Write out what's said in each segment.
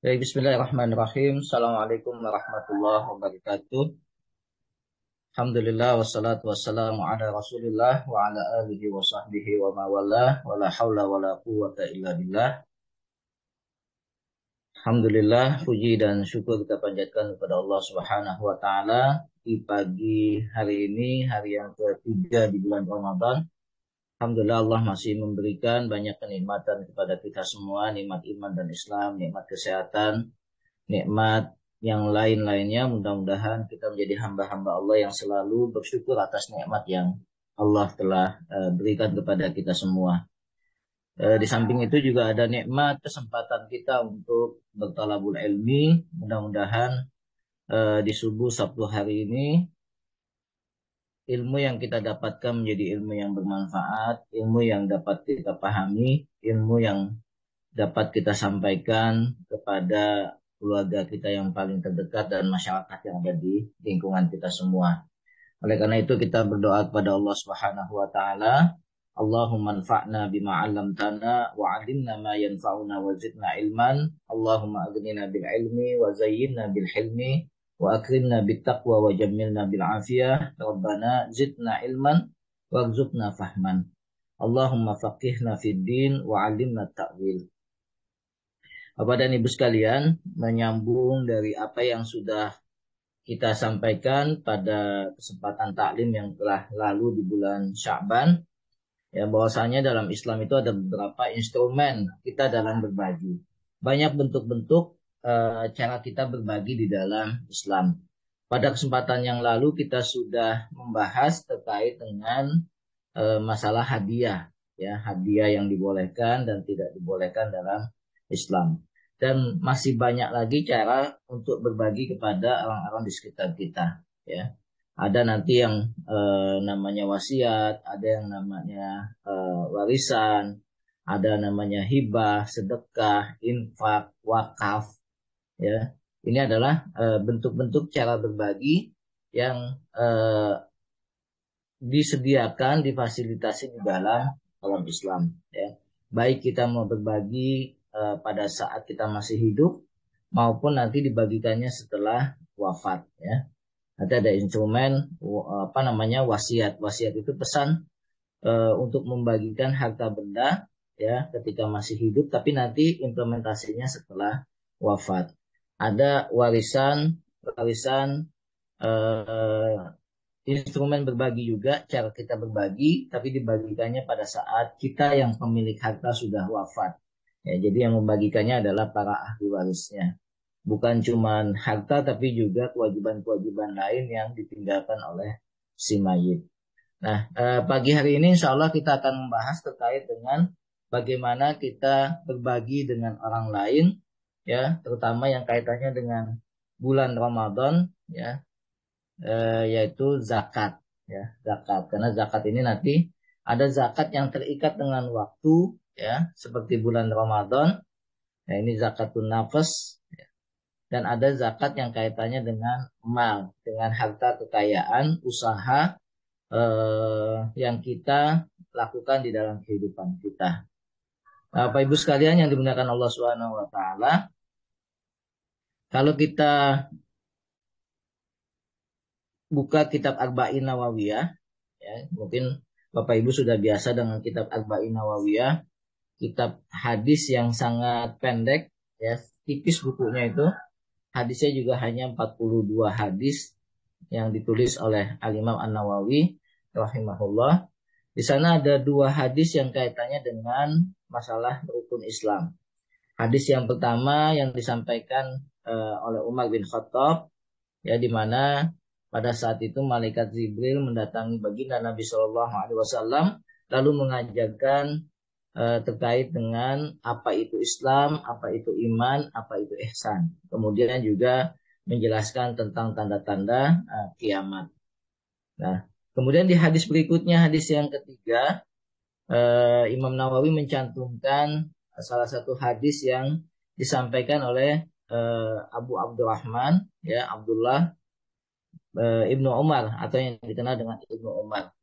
Baik, bismillahirrahmanirrahim. Assalamualaikum warahmatullahi wabarakatuh. Alhamdulillah wassalatu wassalamu ala Rasulillah wa ala alihi wa sahbihi wa mawalah wa la haula wa la quwwata illa billah. Alhamdulillah, puji dan syukur kita panjatkan kepada Allah Subhanahu wa taala di pagi hari ini, hari yang ketiga di bulan Ramadan. Alhamdulillah Allah masih memberikan banyak kenikmatan kepada kita semua, nikmat iman dan Islam, nikmat kesehatan, nikmat yang lain-lainnya. Mudah-mudahan kita menjadi hamba-hamba Allah yang selalu bersyukur atas nikmat yang Allah telah berikan kepada kita semua. Di samping itu juga ada nikmat kesempatan kita untuk bertalabul ilmi. Mudah-mudahan di subuh Sabtu hari ini ilmu yang kita dapatkan menjadi ilmu yang bermanfaat, ilmu yang dapat kita pahami, ilmu yang dapat kita sampaikan kepada keluarga kita yang paling terdekat dan masyarakat yang ada di lingkungan kita semua. Oleh karena itu kita berdoa kepada Allah Subhanahu wa taala, Allahumma anfa'na bima 'allamtana wa 'allimna ma yanfa'una wa zidna ilman. Allahumma aghnina bil ilmi wa zayyinna bil hilmi wa akrimna bit taqwa wa jammilna bil afiyah. Rabbana zidna ilman warzuqna fahman. Allahumma faqihna fid din wa 'allimna ta'wil. Bapak dan Ibu sekalian, menyambung dari apa yang sudah kita sampaikan pada kesempatan taklim yang telah lalu di bulan Sya'ban, ya, bahwasanya dalam Islam itu ada beberapa instrumen kita dalam berbagi. Banyak bentuk-bentuk cara kita berbagi di dalam Islam. Pada kesempatan yang lalu kita sudah membahas terkait dengan masalah hadiah, ya, hadiah yang dibolehkan dan tidak dibolehkan dalam Islam. Dan masih banyak lagi cara untuk berbagi kepada orang-orang di sekitar kita, ya. Ada nanti yang namanya wasiat, ada yang namanya warisan, ada namanya hibah, sedekah, infak, wakaf, ya. Ini adalah bentuk-bentuk cara berbagi yang disediakan, difasilitasi di dalam Islam, ya. Baik kita mau berbagi pada saat kita masih hidup maupun nanti dibagikannya setelah wafat, ya. Nanti ada instrumen apa namanya wasiat. Wasiat itu pesan untuk membagikan harta benda, ya, ketika masih hidup, tapi nanti implementasinya setelah wafat. Ada warisan instrumen berbagi juga, cara kita berbagi, tapi dibagikannya pada saat kita yang pemilik harta sudah wafat. Ya, jadi yang membagikannya adalah para ahli warisnya. Bukan cuma harta, tapi juga kewajiban-kewajiban lain yang ditinggalkan oleh si mayit. Nah, pagi hari ini insya Allah kita akan membahas terkait dengan bagaimana kita berbagi dengan orang lain, ya, terutama yang kaitannya dengan bulan Ramadan, ya, yaitu zakat, ya, zakat. Karena zakat ini nanti ada zakat yang terikat dengan waktu, ya, seperti bulan Ramadan. Nah, ini zakatun nafas, ya. Dan ada zakat yang kaitannya dengan mal, dengan harta kekayaan, usaha yang kita lakukan di dalam kehidupan kita. Bapak Ibu sekalian yang dimuliakan Allah Subhanahu wa taala, kalau kita buka kitab Arba'in Nawawiyah, ya, mungkin Bapak Ibu sudah biasa dengan kitab Arba'in Nawawiyah, kitab hadis yang sangat pendek, ya, tipis bukunya itu. Hadisnya juga hanya 42 hadis yang ditulis oleh Al-Imam An-Nawawi rahimahullah. Di sana ada 2 hadis yang kaitannya dengan masalah rukun Islam. Hadis yang pertama yang disampaikan oleh Umar bin Khattab, ya, di mana pada saat itu malaikat Jibril mendatangi baginda Nabi Shallallahu Alaihi Wasallam lalu mengajarkan terkait dengan apa itu Islam, apa itu iman, apa itu ihsan. Kemudian juga menjelaskan tentang tanda-tanda kiamat. Nah, kemudian di hadis berikutnya, hadis yang ketiga, Imam Nawawi mencantumkan salah satu hadis yang disampaikan oleh Abu Abdurrahman, ya, Abdullah Ibnu Umar, atau yang dikenal dengan Ibnu Umar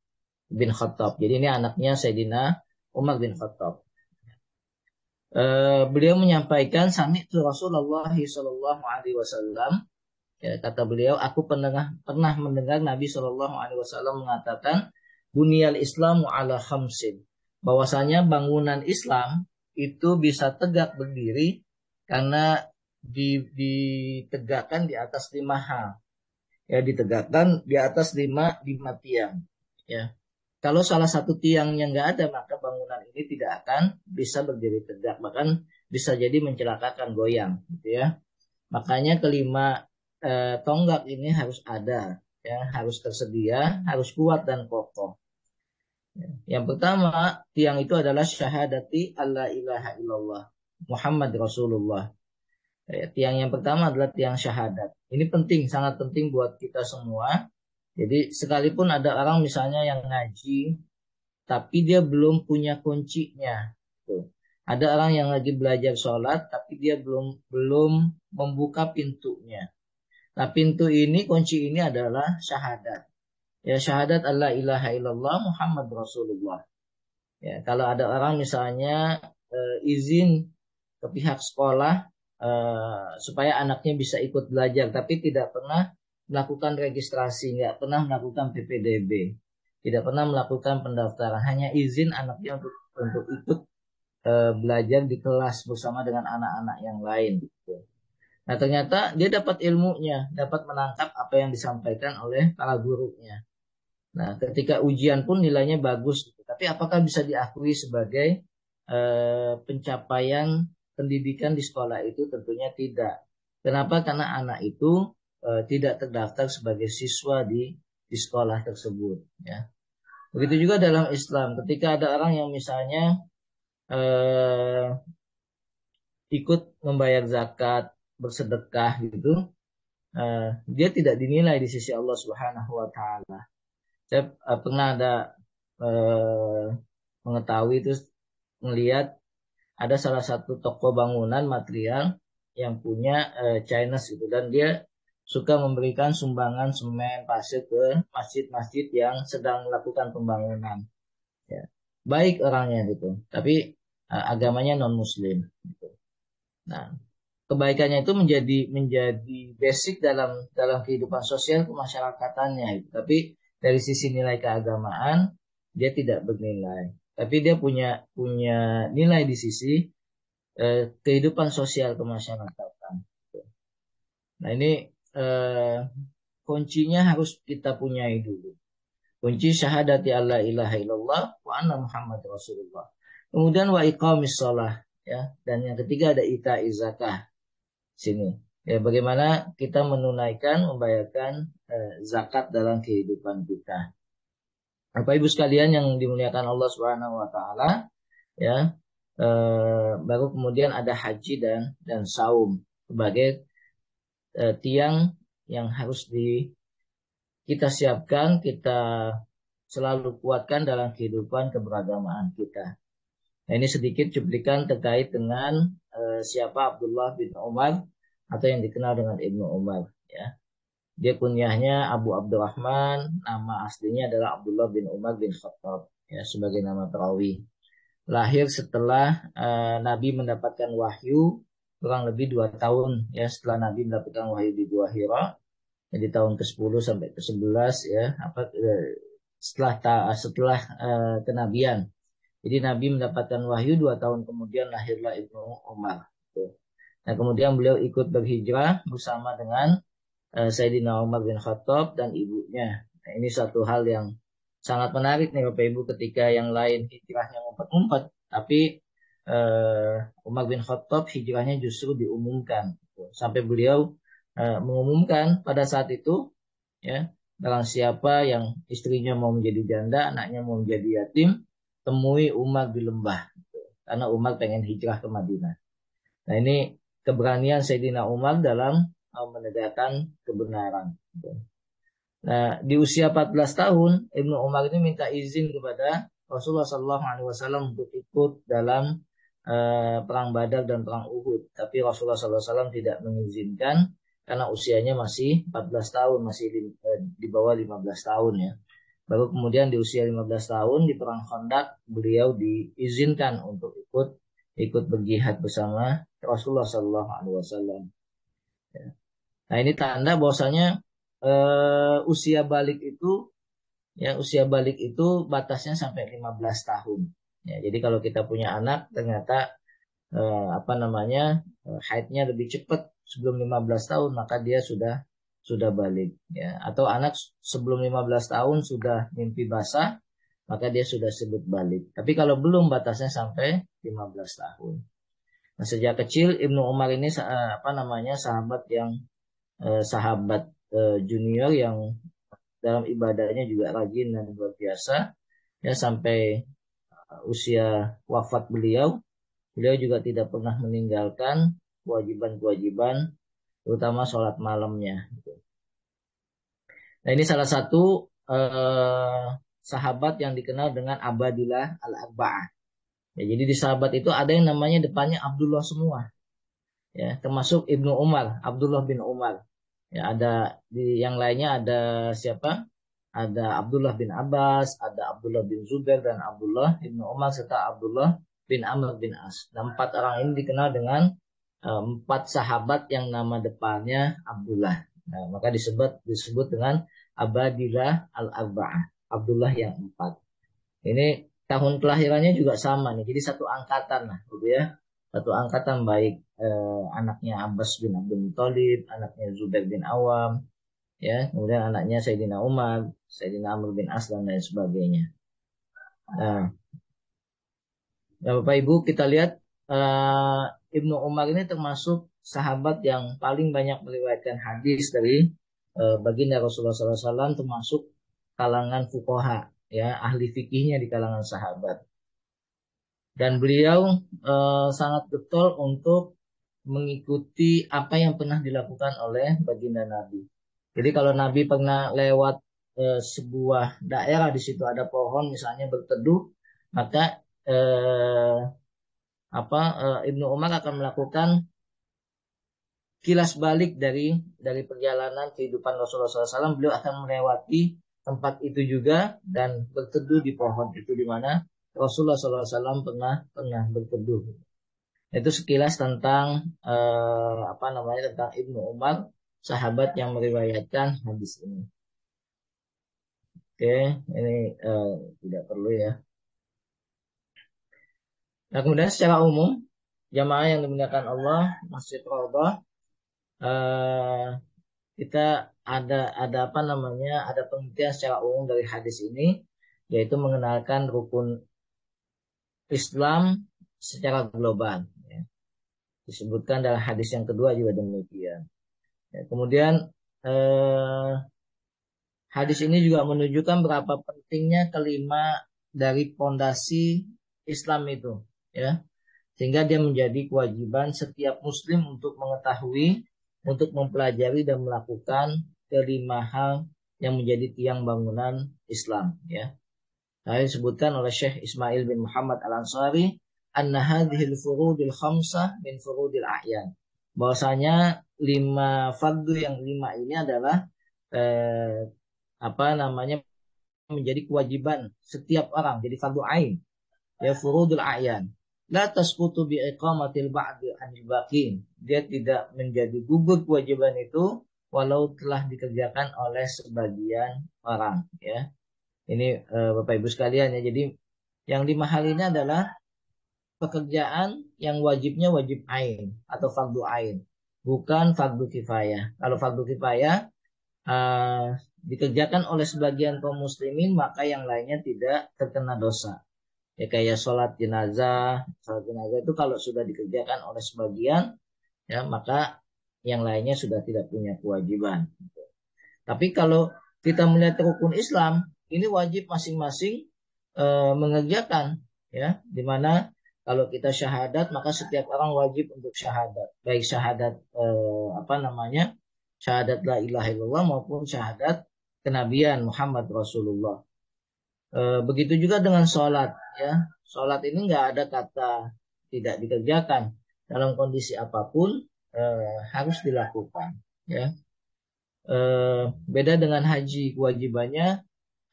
bin Khattab. Jadi ini anaknya Sayyidina Umar bin Khattab. Beliau menyampaikan sami'tu Rasulullah sallallahu alaihi wasallam. Ya, kata beliau, aku pernah mendengar Nabi Shallallahu Alaihi Wasallam mengatakan, Bunyal Islamu ala khamsin, bahwasanya bangunan Islam itu bisa tegak berdiri karena ditegakkan di atas 5 hal. Ya, ditegakkan di atas lima tiang. Ya, kalau salah satu tiangnya nggak ada, maka bangunan ini tidak akan bisa berdiri tegak, bahkan bisa jadi mencelakakan, goyang, gitu ya. Makanya kelima tonggak ini harus ada, ya, harus tersedia, harus kuat dan kokoh. Yang pertama, tiang itu adalah syahadati alla ilaha illallah Muhammad Rasulullah. Tiang yang pertama adalah tiang syahadat. Ini penting, sangat penting buat kita semua. Jadi sekalipun ada orang misalnya yang ngaji, tapi dia belum punya kuncinya. Tuh. Ada orang yang lagi belajar sholat, tapi dia belum membuka pintunya. Nah, pintu ini, kunci ini adalah syahadat. Ya, syahadat alla ilaha illallah Muhammad Rasulullah. Ya, kalau ada orang misalnya izin ke pihak sekolah supaya anaknya bisa ikut belajar, tapi tidak pernah melakukan registrasi, nggak pernah melakukan PPDB, tidak pernah melakukan pendaftaran, hanya izin anaknya untuk ikut belajar di kelas bersama dengan anak-anak yang lain. Gitu. Nah, ternyata dia dapat ilmunya, dapat menangkap apa yang disampaikan oleh para gurunya. Nah, ketika ujian pun nilainya bagus. Tapi apakah bisa diakui sebagai pencapaian pendidikan di sekolah itu? Tentunya tidak. Kenapa? Karena anak itu tidak terdaftar sebagai siswa di sekolah tersebut. Ya. Begitu juga dalam Islam. Ketika ada orang yang misalnya ikut membayar zakat, bersedekah gitu, dia tidak dinilai di sisi Allah Subhanahu wa taala. Saya pernah ada mengetahui, terus melihat ada salah satu toko bangunan material yang punya Chinese gitu, dan dia suka memberikan sumbangan semen, pasir ke masjid-masjid yang sedang melakukan pembangunan. Ya. Baik orangnya gitu, tapi agamanya non Muslim. Gitu. Nah, kebaikannya itu menjadi basic dalam kehidupan sosial kemasyarakatannya gitu. Tapi dari sisi nilai keagamaan dia tidak bernilai, tapi dia punya nilai di sisi kehidupan sosial kemasyarakatan gitu. Nah, ini kuncinya harus kita punyai dulu, kunci syahadati alla ilaha illallah wa anna Muhammad Rasulullah. Kemudian wa iqamis shalah, ya, dan yang ketiga ada ita'iz zakah. Sini. Ya, bagaimana kita menunaikan, membayarkan zakat dalam kehidupan kita. Bapak Ibu sekalian yang dimuliakan Allah Subhanahu wa taala, ya. Baru kemudian ada haji dan saum sebagai tiang yang harus kita siapkan, kita selalu kuatkan dalam kehidupan keberagamaan kita. Nah, ini sedikit cuplikan terkait dengan siapa Abdullah bin Umar atau yang dikenal dengan Ibnu Umar. Ya, dia kunyahnya Abu Abdurrahman, nama aslinya adalah Abdullah bin Umar bin Khattab, ya, sebagai nama perawi. Lahir setelah Nabi mendapatkan wahyu kurang lebih 2 tahun, ya, setelah Nabi mendapatkan wahyu di Gua Hira, jadi tahun ke-10 sampai ke-11, ya, setelah kenabian. Jadi Nabi mendapatkan wahyu 2 tahun kemudian lahirlah Ibnu Umar. Nah, kemudian beliau ikut berhijrah bersama dengan Sayyidina Umar bin Khattab dan ibunya. Nah, ini satu hal yang sangat menarik nih Bapak Ibu, ketika yang lain hijrahnya ngumpet-ngumpet, tapi Umar bin Khattab hijrahnya justru diumumkan. Sampai beliau mengumumkan pada saat itu, ya, barang siapa yang istrinya mau menjadi janda, anaknya mau menjadi yatim, temui Umar di lembah, karena Umar pengen hijrah ke Madinah. Nah, ini keberanian Sayyidina Umar dalam menegakkan kebenaran. Nah, di usia 14 tahun Ibnu Umar ini minta izin kepada Rasulullah SAW untuk ikut dalam perang Badar dan perang Uhud, tapi Rasulullah SAW tidak mengizinkan karena usianya masih 14 tahun, masih di bawah 15 tahun, ya. Baru kemudian di usia 15 tahun di perang Khandaq beliau diizinkan untuk ikut ikut berjihad bersama Rasulullah Sallallahu Alaihi Wasallam. Nah ini tanda bahwasanya usia balik itu, ya usia balik itu batasnya sampai 15 tahun. Ya, jadi kalau kita punya anak ternyata haidnya lebih cepat sebelum 15 tahun, maka dia sudah balik, ya. Atau anak sebelum 15 tahun sudah mimpi basah, maka dia sudah sebut balik. Tapi kalau belum, batasnya sampai 15 tahun. Nah, sejak kecil Ibnu Umar ini sahabat junior yang dalam ibadahnya juga rajin dan luar biasa, ya, sampai usia wafat beliau juga tidak pernah meninggalkan kewajiban-kewajiban, terutama sholat malamnya. Nah ini salah satu sahabat yang dikenal dengan Abadillah al-Arba'ah. Ya, jadi di sahabat itu ada yang namanya depannya Abdullah semua, ya, termasuk Ibnu Umar, Abdullah bin Umar. Ya, ada di yang lainnya ada siapa? Ada Abdullah bin Abbas, ada Abdullah bin Zubair dan Abdullah bin Umar serta Abdullah bin Amr bin As. Nah, 4 orang ini dikenal dengan 4 sahabat yang nama depannya Abdullah. Nah, maka disebut dengan Abadillah al-Arba'ah, Abdullah yang 4. Ini tahun kelahirannya juga sama nih. Jadi satu angkatan lah, gitu ya. Satu angkatan, baik anaknya Abbas bin Abdul Thalib, anaknya Zubair bin Awam, ya, kemudian anaknya Sayyidina Umar, Sayyidina Amr bin As dan lain sebagainya. Nah, ya Bapak Ibu, kita lihat Ibnu Umar ini termasuk sahabat yang paling banyak meriwayatkan hadis dari baginda Rasulullah SAW, termasuk kalangan fuqaha, ya, ahli fikihnya di kalangan sahabat. Dan beliau sangat getol untuk mengikuti apa yang pernah dilakukan oleh baginda Nabi. Jadi kalau Nabi pernah lewat sebuah daerah, di situ ada pohon misalnya berteduh, maka Ibnu Umar akan melakukan kilas balik dari perjalanan kehidupan Rasulullah SAW. Beliau akan melewati tempat itu juga dan berteduh di pohon itu, di mana Rasulullah SAW pernah berteduh. Itu sekilas tentang tentang Ibnu Umar, sahabat yang meriwayatkan hadis ini. Oke, ini tidak perlu ya. Nah, kemudian secara umum jamaah yang dimuliakan Allah, Masjid Raudhah, kita ada pengertian secara umum dari hadis ini, yaitu mengenalkan rukun Islam secara global, ya. Disebutkan dalam hadis yang kedua juga demikian. Ya, kemudian hadis ini juga menunjukkan berapa pentingnya kelima dari pondasi Islam itu, ya, sehingga dia menjadi kewajiban setiap Muslim untuk mengetahui, untuk mempelajari dan melakukan kelima hal yang menjadi tiang bangunan Islam, ya. Nah, disebutkan oleh Syekh Ismail bin Muhammad Al-Ansari, anna hadhil furudil khamsah min furudil a'yan. Bahwasanya 5 fardu yang 5 ini adalah menjadi kewajiban setiap orang, jadi fardu ain, ya, furudul a'yan. La tasqutu bi iqamatil ba'di 'anil baqin. Dia tidak menjadi gugur kewajiban itu walau telah dikerjakan oleh sebagian orang, ya. Ini Bapak Ibu sekalian, ya. Jadi yang 5 hal ini adalah pekerjaan yang wajibnya wajib ain atau fardu ain, bukan fardu kifayah. Kalau fardu kifayah dikerjakan oleh sebagian kaum muslimin, maka yang lainnya tidak terkena dosa. Ya, kayak sholat jenazah itu kalau sudah dikerjakan oleh sebagian, ya, maka yang lainnya sudah tidak punya kewajiban. Tapi kalau kita melihat rukun Islam, ini wajib masing-masing mengerjakan, ya, dimana kalau kita syahadat, maka setiap orang wajib untuk syahadat, baik syahadat syahadat la ilaha illallah maupun syahadat kenabian Muhammad Rasulullah. Begitu juga dengan sholat, ya. Sholat ini nggak ada kata tidak dikerjakan, dalam kondisi apapun harus dilakukan, ya. Beda dengan haji, kewajibannya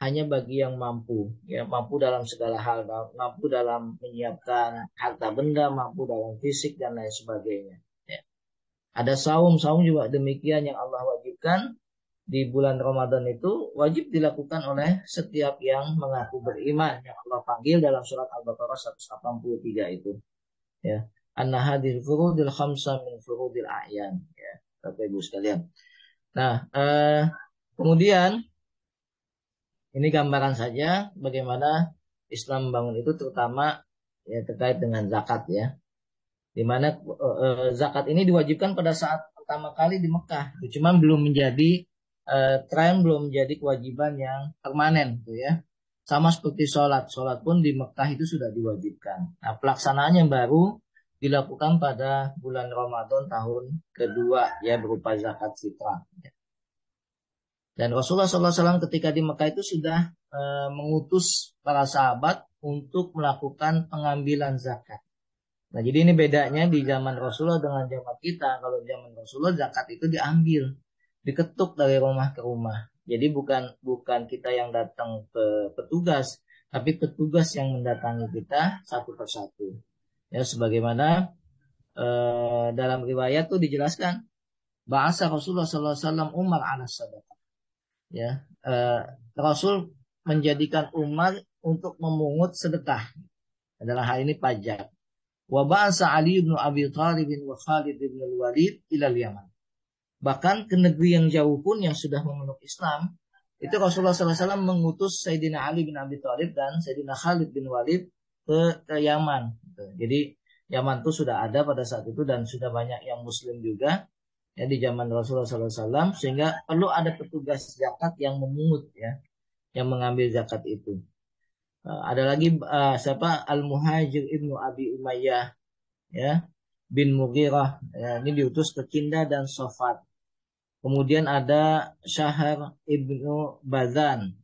hanya bagi yang mampu, ya, mampu dalam segala hal, mampu dalam menyiapkan harta benda, mampu dalam fisik dan lain sebagainya. Ya. Ada saum juga demikian yang Allah wajibkan di bulan Ramadan itu wajib dilakukan oleh setiap yang mengaku beriman yang Allah panggil dalam surat Al-Baqarah 183 itu. Ya. Anna hadhil furudil khamsa min furudil a'yan. Ya, Bapak Ibu sekalian. Nah, kemudian ini gambaran saja bagaimana Islam membangun itu, terutama ya terkait dengan zakat, ya. Di mana zakat ini diwajibkan pada saat pertama kali di Mekah, cuma belum menjadi tren, belum menjadi kewajiban yang permanen, gitu ya. Sama seperti sholat pun di Mekah itu sudah diwajibkan. Nah, pelaksanaannya baru dilakukan pada bulan Ramadan tahun kedua, ya, berupa zakat fitrah. Dan Rasulullah SAW ketika di Mekah itu sudah mengutus para sahabat untuk melakukan pengambilan zakat. Nah, jadi ini bedanya di zaman Rasulullah dengan zaman kita. Kalau zaman Rasulullah zakat itu diambil, diketuk dari rumah ke rumah. Jadi bukan kita yang datang ke petugas, tapi petugas yang mendatangi kita satu persatu. Ya, sebagaimana dalam riwayat tuh dijelaskan, bahasa Rasulullah SAW Umar ala sadaqah. Ya, Rasul menjadikan Umar untuk memungut sedekah, adalah hal ini pajak. Wa ba'asa Ali bin Abi Thalib wa Khalid bin Walid ila Yaman. Bahkan ke negeri yang jauh pun yang sudah memeluk Islam, itu Rasulullah SAW mengutus Sayyidina Ali bin Abi Thalib dan Sayyidina Khalid bin Walid ke Yaman. Jadi Yaman itu sudah ada pada saat itu dan sudah banyak yang Muslim juga, ya, di zaman Rasulullah SAW, sehingga perlu ada petugas zakat yang memungut, ya, yang mengambil zakat itu. Ada lagi siapa, Al-Muhajir ibnu Abi Umayyah, ya, bin Mughirah, ya, ini diutus ke Kinda dan Sofat. Kemudian ada Syahar ibnu Bazan,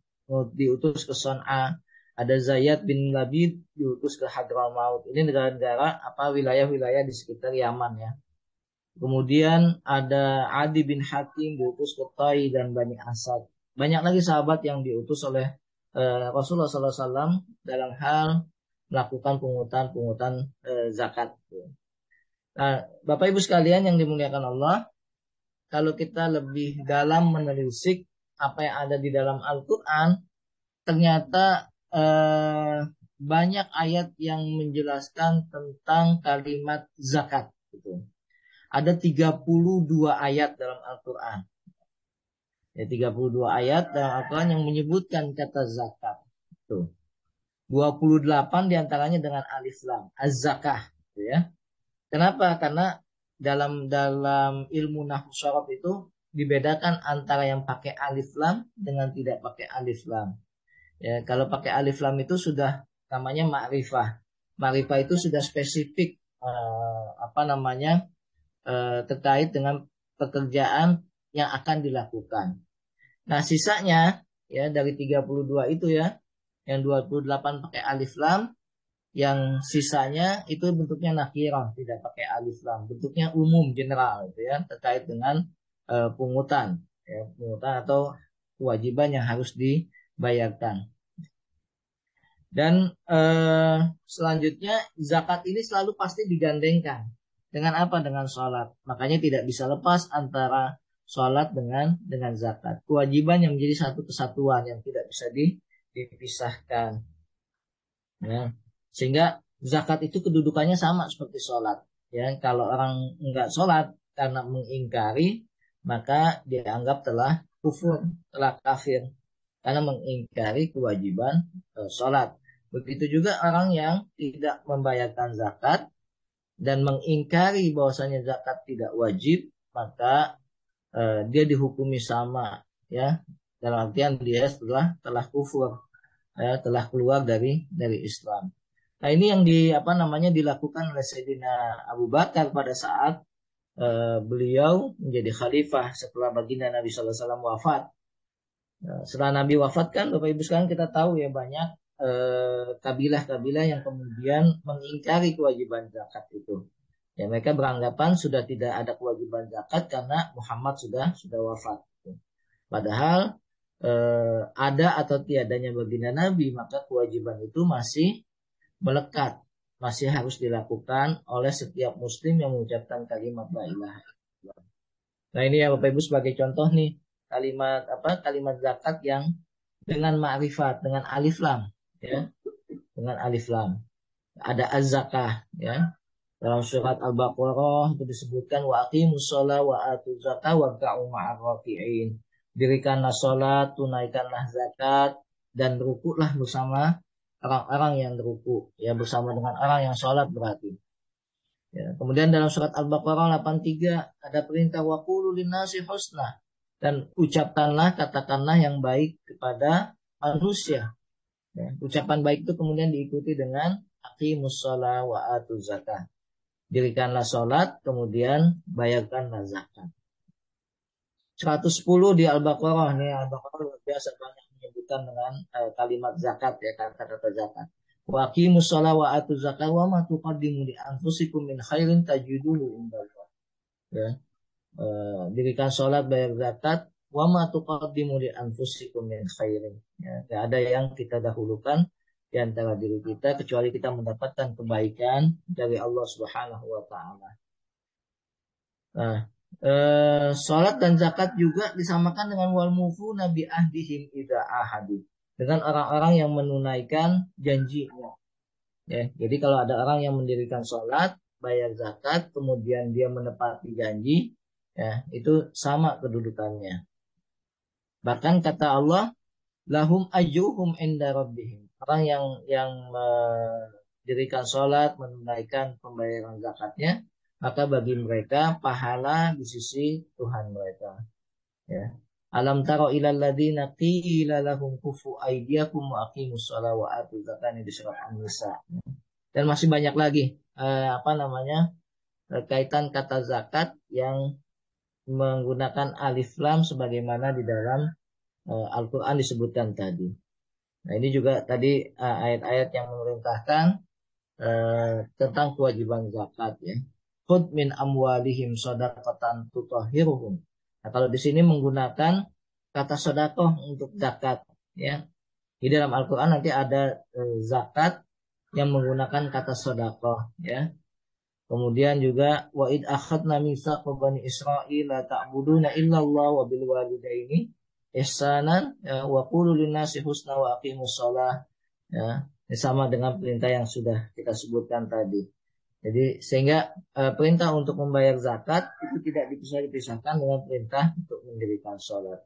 diutus ke Son'a. Ada Zayd bin Labid diutus ke Hadramaut. Ini negara-negara wilayah-wilayah di sekitar Yaman, ya. Kemudian ada Adi bin Hatim diutus ke Tai dan Bani Asad. Banyak lagi sahabat yang diutus oleh Rasulullah SAW dalam hal melakukan pungutan zakat. Nah, Bapak Ibu sekalian yang dimuliakan Allah, kalau kita lebih dalam menelisik apa yang ada di dalam Al-Quran, ternyata banyak ayat yang menjelaskan tentang kalimat zakat. Gitu. Ada 32 ayat dalam Al-Quran. Ya, 32 ayat dalam Al-Quran yang menyebutkan kata zakat. Tuh. 28 diantaranya dengan alif lam, az-zakah. Gitu ya. Kenapa? Karena dalam ilmu nahwu sharaf itu dibedakan antara yang pakai alif lam dengan tidak pakai alif lam. Ya, kalau pakai alif lam itu sudah namanya ma'rifah. Ma'rifah itu sudah spesifik terkait dengan pekerjaan yang akan dilakukan. Nah, sisanya, ya, dari 32 itu, ya, yang 28 pakai alif lam, yang sisanya itu bentuknya nakirah, tidak pakai alif lam, bentuknya umum, general, gitu ya, terkait dengan pungutan, ya, pungutan atau kewajiban yang harus dibayarkan. Dan selanjutnya zakat ini selalu pasti digandengkan dengan apa? Dengan sholat. Makanya tidak bisa lepas antara sholat dengan zakat. Kewajiban yang menjadi satu kesatuan yang tidak bisa dipisahkan. Ya. Sehingga zakat itu kedudukannya sama seperti sholat. Ya, kalau orang enggak sholat karena mengingkari, maka dianggap telah kufur, telah kafir, karena mengingkari kewajiban sholat. Begitu juga orang yang tidak membayarkan zakat dan mengingkari bahwasanya zakat tidak wajib, maka dia dihukumi sama, ya, dalam artian dia telah kufur, ya, telah keluar dari Islam. Nah, ini yang dilakukan oleh Sayyidina Abu Bakar pada saat beliau menjadi khalifah setelah baginda Nabi SAW wafat. Setelah Nabi wafat, kan Bapak Ibu sekalian, kita tahu, ya, banyak kabilah-kabilah yang kemudian mengingkari kewajiban zakat itu. Ya, mereka beranggapan sudah tidak ada kewajiban zakat karena Muhammad sudah wafat. Padahal ada atau tiadanya baginda Nabi, maka kewajiban itu masih melekat, masih harus dilakukan oleh setiap muslim yang mengucapkan kalimat la ilaha illallah. Nah ini ya Bapak Ibu sebagai contoh nih, kalimat zakat yang dengan ma'rifat, dengan alif lam, ya, dengan alif lam. Ada az-zakah, ya. Dalam surat Al-Baqarah itu disebutkan wa aqimus shalah wa atuz zakah warka'u ma'ar raki'in. Dirikanlah salat, tunaikanlah zakat, dan rukuklah bersama orang-orang yang ruku, ya, bersama dengan orang yang salat berarti. Ya, kemudian dalam surat Al-Baqarah 83 ada perintah wa qulu linnasi husna, dan ucapkanlah, katakanlah yang baik kepada manusia. Ya, ucapan baik itu kemudian diikuti dengan aqimus shalah wa atuz zakah. Dirikanlah sholat, kemudian bayarkanlah zakat. 110 di Al-Baqarah nih, Al-Baqarah luar biasa banyak menyebutkan dengan kalimat zakat, ya, kata-kata zakat. Wa aqimus shalah wa atuz zakah wa ma tuqaddimu li anfusikum min khairin tajiduhu indallah. Ya, dirikan sholat, bayar zakat, wa ma tuqaddimu li anfusikum min khairin. Ya, tidak ada yang kita dahulukan di antara diri kita kecuali kita mendapatkan kebaikan dari Allah Subhanahu wa taala. Nah, sholat dan zakat juga disamakan dengan wal mufuna bi ahdihim idza ahadu, dengan orang-orang yang menunaikan janjinya. Ya, jadi kalau ada orang yang mendirikan sholat, bayar zakat, kemudian dia menepati janji, ya, itu sama kedudukannya. Bahkan kata Allah, lahum ajruhum inda rabbihim. Orang yang mendirikan sholat, menunaikan pembayaran zakatnya, maka bagi mereka pahala di sisi Tuhan mereka. Ya. Alam taro ilal ladina qila lahum kufu aydiyakum wa aqimus shalah wa atuz zakata di surat An-Nisa. Dan masih banyak lagi kaitan kata zakat yang menggunakan alif lam sebagaimana di dalam Al-Quran disebutkan tadi. Nah ini juga tadi ayat-ayat yang memerintahkan tentang kewajiban zakat, ya. Khudh min amwalihim shadaqatan tutahhiruhum. Nah kalau di sini menggunakan kata sedekah untuk zakat, ya. Di dalam Al-Quran nanti ada zakat yang menggunakan kata sedekah, ya. Kemudian juga wa id akhadna mitsaqa bani Israil la ta'buduna illallah wa bil walidaini ihsanan, ya, wa qulu linnasi husna wa aqimus shalah, ya. Ini sama dengan perintah yang sudah kita sebutkan tadi. Jadi sehingga perintah untuk membayar zakat itu tidak bisa dipisahkan dengan perintah untuk mendirikan sholat.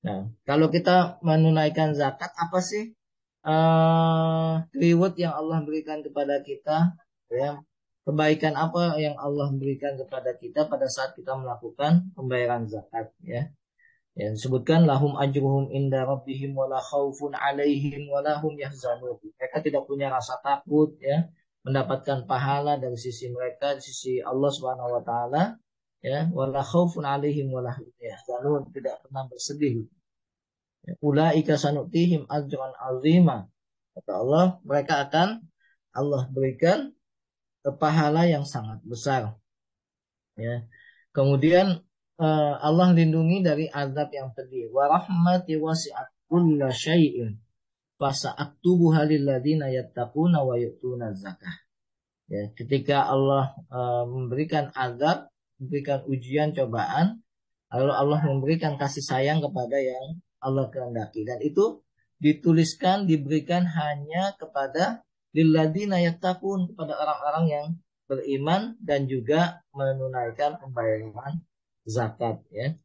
Nah, kalau kita menunaikan zakat, apa sih reward yang Allah berikan kepada kita? Ya, kebaikan apa yang Allah berikan kepada kita pada saat kita melakukan pembayaran zakat? Ya, yang disebutkan lahum ajruhum inda rabbihim wala khaufun alaihim wala hum yahzanun. Mereka tidak punya rasa takut, ya, mendapatkan pahala dari sisi mereka, di sisi Allah Subhanahu wa taala, ya, wala khaufun alaihim wala hum yahzanun, tidak pernah bersedih. Ulaika sanutihim ajran azima. Kata Allah, mereka akan Allah berikan pahala yang sangat besar. Ya. Kemudian Allah lindungi dari azab yang pedih. Wa rahmati wasi'at kulla syai'in fasa'aktubuha lil ladzina yattaquna wa yu'tuna zakah. Ya, ketika Allah memberikan azab, memberikan ujian, cobaan, lalu Allah memberikan kasih sayang kepada yang Allah kehendaki, dan itu dituliskan, diberikan hanya kepada lil ladzina yattaqun, kepada orang-orang yang beriman dan juga menunaikan pembayaran zakat, ya.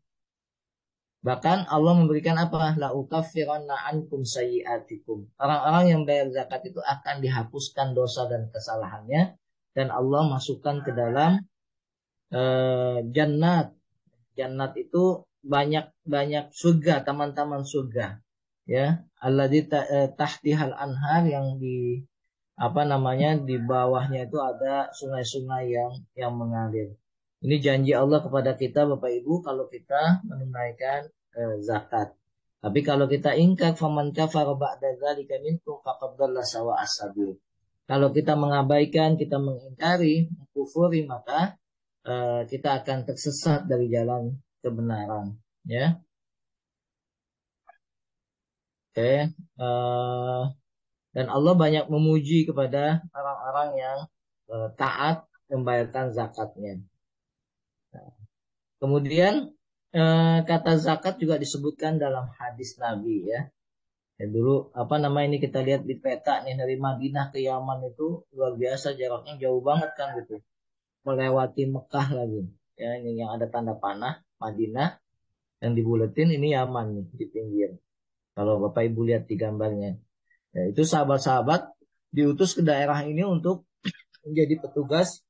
Bahkan Allah memberikan apa? La ukaffiranna ankum sayyi'atikum. Orang-orang yang bayar zakat itu akan dihapuskan dosa dan kesalahannya, dan Allah masukkan ke dalam jannat. Jannat itu banyak surga, taman-taman surga, ya. Alladzi tahtihal anhar, yang di di bawahnya itu ada sungai-sungai yang mengalir. Ini janji Allah kepada kita Bapak Ibu kalau kita menunaikan zakat. Tapi kalau kita ingkar, faman kafara ba'da dzalika minkum faqad dhalla sawa'as sabil. Kalau kita mengabaikan, kita mengingkari, mengkufuri, maka kita akan tersesat dari jalan kebenaran, ya. Oke. Dan Allah banyak memuji kepada orang-orang yang taat membayarkan zakatnya. Kemudian kata zakat juga disebutkan dalam hadis Nabi ya. Ya dulu apa nama ini kita lihat di peta nih dari Madinah ke Yaman itu luar biasa jaraknya jauh banget kan gitu. Melewati Mekah lagi. Ya ini yang ada tanda panah Madinah yang dibuletin ini Yaman nih di pinggir. Kalau Bapak Ibu lihat di gambarnya. Ya, itu sahabat-sahabat diutus ke daerah ini untuk menjadi petugas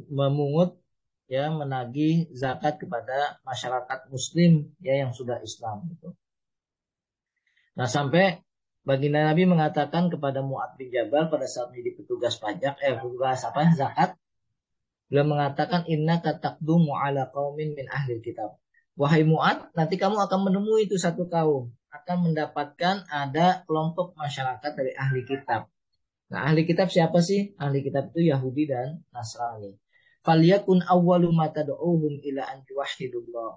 memungut ya menagih zakat kepada masyarakat muslim ya yang sudah Islam gitu. Nah, sampai baginda Nabi mengatakan kepada Mu'ad bin Jabal pada saat menjadi petugas pajak petugas apa zakat, beliau mengatakan inna katakdumu ala qaumin min ahli kitab. Wahai Mu'ad, nanti kamu akan menemui itu satu kaum, akan mendapatkan ada kelompok masyarakat dari ahli kitab. Nah, ahli kitab siapa sih? Ahli kitab itu Yahudi dan Nasrani. Falyakun awwalu ma tad'uuhum ila an tuwahhidullah.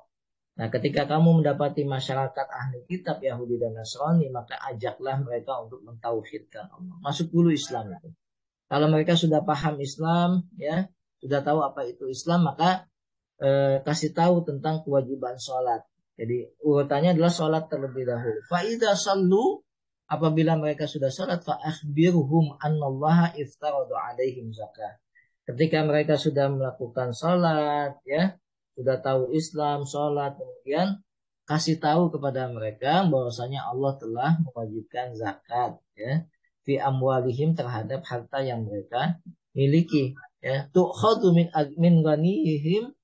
Nah, ketika kamu mendapati masyarakat ahli kitab Yahudi dan Nasrani, maka ajaklah mereka untuk mentauhidkan Allah. Masuk dulu Islam itu. Kalau mereka sudah paham Islam, ya, sudah tahu apa itu Islam, maka kasih tahu tentang kewajiban sholat. Jadi urutannya adalah sholat terlebih dahulu. Fa'idha sallu, apabila mereka sudah sholat, fa'akhbirhum annallaha iftaradu alaihim zakah. Ketika mereka sudah melakukan sholat, ya, sudah tahu Islam, sholat, kemudian kasih tahu kepada mereka bahwasanya Allah telah mewajibkan zakat, ya, fi amwalihim terhadap harta yang mereka miliki, ya, tu'khadhu min ghanihim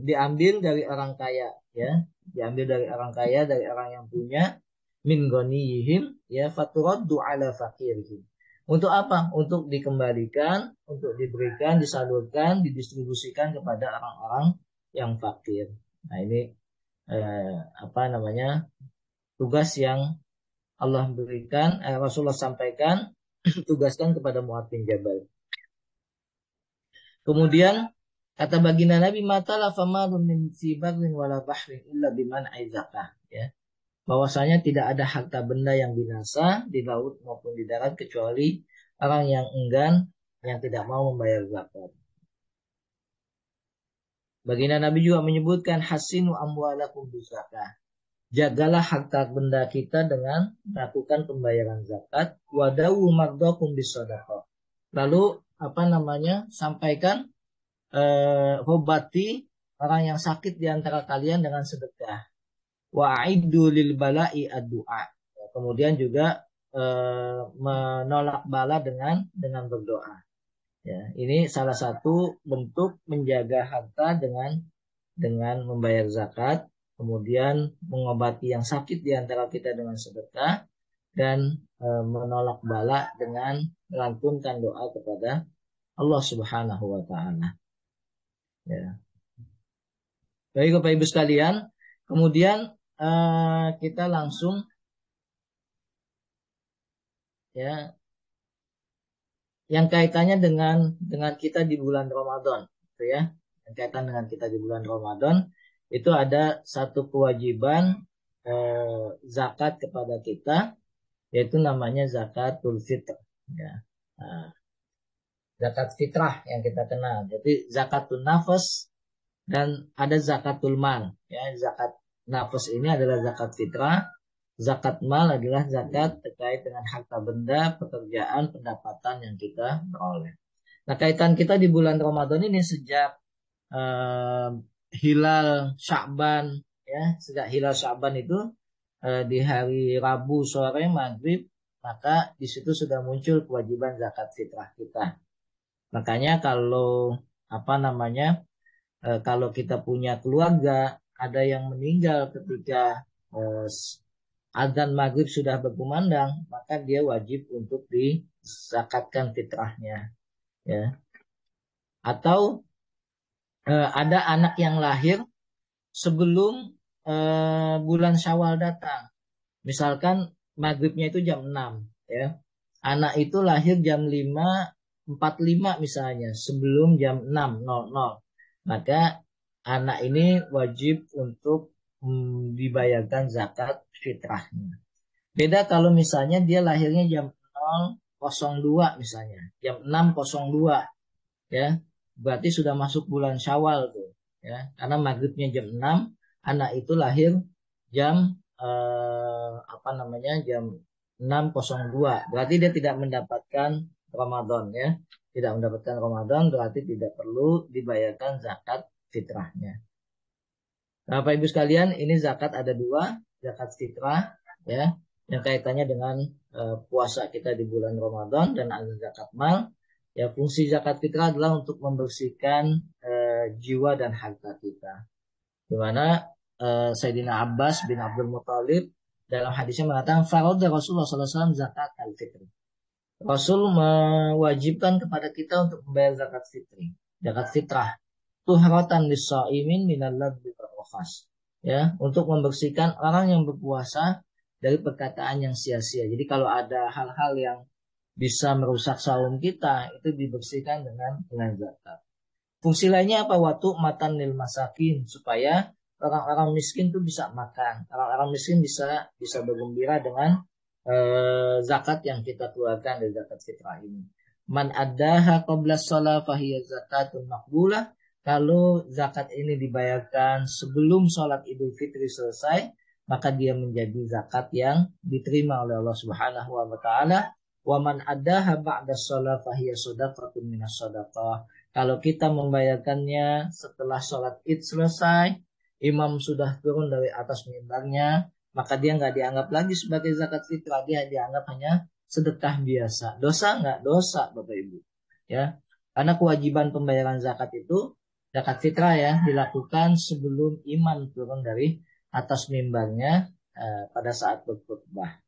diambil dari orang kaya, ya, diambil dari orang kaya, dari orang yang punya, min ghanihim, ya, faturaddu ala faqirihim. Untuk apa? Untuk dikembalikan, untuk diberikan, disalurkan, didistribusikan kepada orang-orang yang fakir. Nah, ini apa namanya? Tugas yang Allah berikan, Rasulullah sampaikan, tugaskan kepada Mu'ad bin Jabal. Kemudian kata baginda Nabi, mata famadun min sibarin wala bahrin illa biman aizakah, ya. Bahwasanya tidak ada harta benda yang binasa di laut maupun di darat kecuali orang yang enggan, yang tidak mau membayar zakat. Baginda Nabi juga menyebutkan hasinu amwalakum bisakah. Jagalah harta benda kita dengan melakukan pembayaran zakat. Wadawu mardakum bisadaqah. Lalu apa namanya? Sampaikan obati orang yang sakit di antara kalian dengan sedekah. Wa'iddu lil bala'i ad-du'a. Kemudian juga menolak bala dengan berdoa. Ya, ini salah satu bentuk menjaga harta dengan membayar zakat, kemudian mengobati yang sakit di antara kita dengan sedekah, dan menolak bala dengan melantunkan doa kepada Allah Subhanahu wa taala. Ya. Baik Bapak Ibu sekalian, kemudian kita langsung ya yang kaitannya dengan kita di bulan Ramadan, gitu ya. Yang kaitan dengan kita di bulan Ramadan itu ada satu kewajiban zakat kepada kita, yaitu namanya zakatul fitr. Ya. Nah, zakat fitrah yang kita kenal. Jadi zakatul nafas dan ada zakatul mal. Ya, zakat nafas ini adalah zakat fitrah. Zakat mal adalah zakat terkait dengan harta benda, pekerjaan, pendapatan yang kita peroleh. Nah, kaitan kita di bulan Ramadan ini sejak hilal Sya'ban, ya, sejak hilal Sya'ban itu di hari Rabu sore maghrib, maka di situ sudah muncul kewajiban zakat fitrah kita. Makanya kalau apa namanya, kalau kita punya keluarga, ada yang meninggal ketika azan maghrib sudah berkumandang, maka dia wajib untuk dizakatkan fitrahnya, ya. Atau ada anak yang lahir sebelum bulan Syawal datang. Misalkan maghribnya itu jam 6, ya. Anak itu lahir jam 5.45 misalnya, sebelum jam 6.00. Maka anak ini wajib untuk dibayarkan zakat fitrahnya. Beda kalau misalnya dia lahirnya jam 0.02 misalnya, jam 6.02 ya. Berarti sudah masuk bulan Syawal tuh ya. Karena maghribnya jam 6, anak itu lahir jam jam 6.02. Berarti dia tidak mendapatkan Ramadan ya. Tidak mendapatkan Ramadan berarti tidak perlu dibayarkan zakat fitrahnya. Nah, Bapak Ibu sekalian, ini zakat ada dua, zakat fitrah ya, yang kaitannya dengan puasa kita di bulan Ramadan, dan ada zakat mal. Ya, fungsi zakat fitrah adalah untuk membersihkan jiwa dan harta kita. Di mana Sayyidina Abbas bin Abdul Muthalib dalam hadisnya mengatakan, "Farada Rasulullah SAW zakat al-fitri." Rasul mewajibkan kepada kita untuk membayar zakat fitri, zakat fitrah. Tuhratan lis-shaimin minal lagwi wal rafath. Ya, untuk membersihkan orang yang berpuasa dari perkataan yang sia-sia. Jadi kalau ada hal-hal yang bisa merusak saum kita, itu dibersihkan dengan zakat. Fungsi lainnya apa? Watu matan lil masakin, supaya orang-orang miskin itu bisa makan. Orang-orang miskin bisa bergembira dengan zakat yang kita keluarkan dari zakat fitrah ini. Man addaha qabla shalah fahiya zakatun maqbulah. Kalau zakat ini dibayarkan sebelum sholat Idul Fitri selesai, maka dia menjadi zakat yang diterima oleh Allah Subhanahu wa taala. Wa man addaha ba'da shalah fahiya shadaqatun minas shadaqah. Kalau kita membayarkannya setelah sholat Id selesai, imam sudah turun dari atas mimbarnya, maka dia nggak dianggap lagi sebagai zakat fitrah, dia dianggap hanya sedekah biasa. Dosa nggak? Dosa, Bapak Ibu. Ya, karena kewajiban pembayaran zakat itu, zakat fitrah ya, dilakukan sebelum imam turun dari atas mimbarnya pada saat berkhutbah.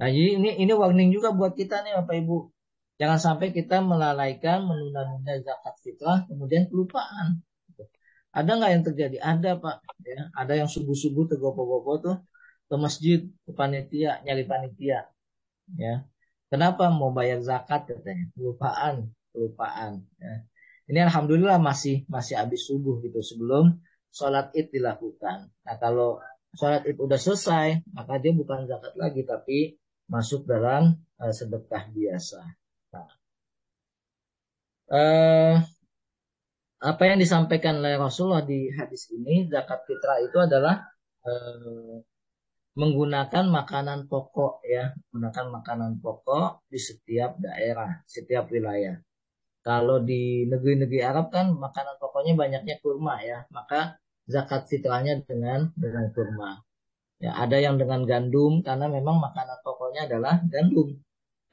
Nah, jadi ini warning juga buat kita nih, Bapak Ibu. Jangan sampai kita melalaikan, menunda-nunda zakat fitrah, kemudian kelupaan. Ada nggak yang terjadi? Ada, Pak. Ya, ada yang subuh-subuh tergopoh-gopoh tuh ke masjid, ke panitia, nyari panitia. Ya, kenapa? Mau bayar zakat katanya. Kelupaan. Ya. Ini alhamdulillah masih habis subuh gitu sebelum sholat Id dilakukan. Nah, kalau sholat Id udah selesai, maka dia bukan zakat lagi, tapi masuk dalam sedekah biasa. Nah, apa yang disampaikan oleh Rasulullah di hadis ini, zakat fitrah itu adalah menggunakan makanan pokok ya, menggunakan makanan pokok di setiap daerah, setiap wilayah. Kalau di negeri-negeri Arab kan makanan pokoknya banyaknya kurma ya, maka zakat fitrahnya dengan kurma. Ya, ada yang dengan gandum karena memang makanan pokoknya adalah gandum.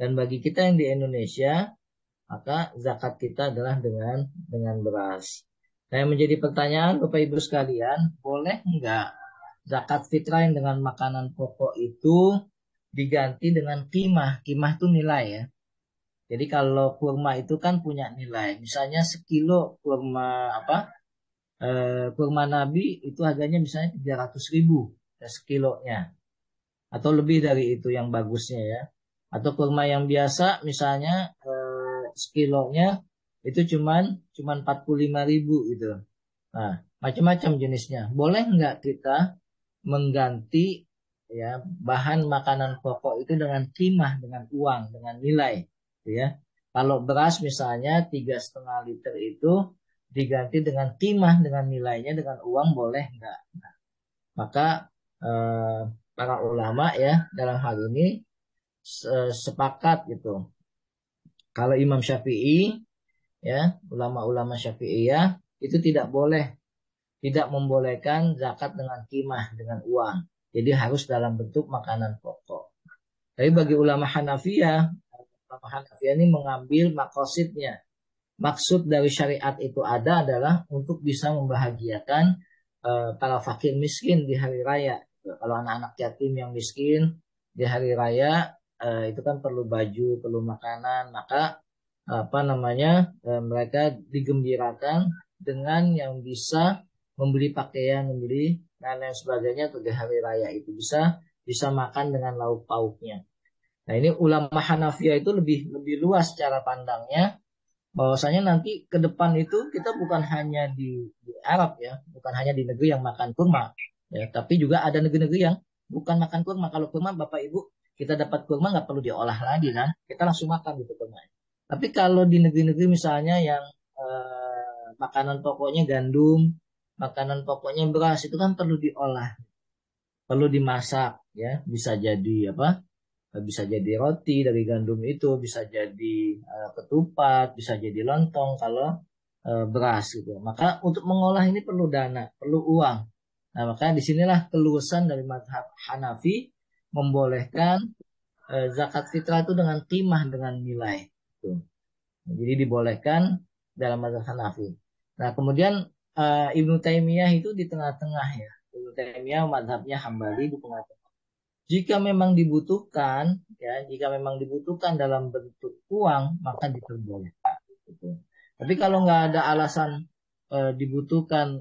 Dan bagi kita yang di Indonesia, maka zakat kita adalah dengan beras. Nah, yang menjadi pertanyaan Bapak Ibu sekalian, boleh enggak zakat fitrah yang dengan makanan pokok itu diganti dengan qimah? Qimah itu nilai ya. Jadi kalau kurma itu kan punya nilai. Misalnya sekilo kurma kurma Nabi itu harganya misalnya 300.000 ya, sekilonya. Atau lebih dari itu yang bagusnya ya. Atau kurma yang biasa misalnya sekilonya itu cuman 45.000 gitu. Nah, macam-macam jenisnya. Boleh nggak kita mengganti ya bahan makanan pokok itu dengan qimah, dengan uang, dengan nilai, gitu ya. Kalau beras misalnya 3,5 liter itu diganti dengan qimah, dengan nilainya, dengan uang, boleh nggak? Nah, maka para ulama ya dalam hal ini sepakat gitu. Kalau Imam Syafi'i ya, ulama-ulama Syafi'iyah itu tidak membolehkan zakat dengan qimah, dengan uang. Jadi harus dalam bentuk makanan pokok. Tapi bagi ulama Hanafiyah ini mengambil makosidnya. Maksud dari syariat itu adalah untuk bisa membahagiakan para fakir miskin di hari raya. Kalau anak-anak yatim yang miskin di hari raya itu kan perlu baju, perlu makanan, maka mereka digembirakan dengan yang bisa membeli pakaian, membeli dan lain sebagainya untuk di hari raya itu bisa makan dengan lauk pauknya. Nah, ini ulama Hanafiyah itu lebih luas cara pandangnya, bahwasanya nanti ke depan itu kita bukan hanya di Arab ya, bukan hanya di negeri yang makan kurma, Ya, tapi juga ada negeri-negeri yang bukan makan kurma. Kalau kurma Bapak Ibu kita dapat kurma nggak perlu diolah lagi kan, kita langsung makan gitu kurma. Tapi kalau di negeri-negeri misalnya yang makanan pokoknya gandum, makanan pokoknya beras itu kan perlu diolah, perlu dimasak ya, bisa jadi apa? Bisa jadi roti dari gandum itu, bisa jadi ketupat, bisa jadi lontong kalau beras gitu. Maka untuk mengolah ini perlu dana, perlu uang. Nah, maka disinilah keluasan dari mazhab Hanafi membolehkan zakat fitrah itu dengan timah dengan nilai. Gitu. Jadi dibolehkan dalam mazhab Hanafi. Nah, kemudian Ibnu Taimiyah itu di tengah-tengah ya. Ibnu Taimiyah mazhabnya Hambali di tengah-tengah. Jika memang dibutuhkan, ya, jika memang dibutuhkan dalam bentuk uang, maka diperbolehkan. Gitu. Tapi kalau nggak ada alasan dibutuhkan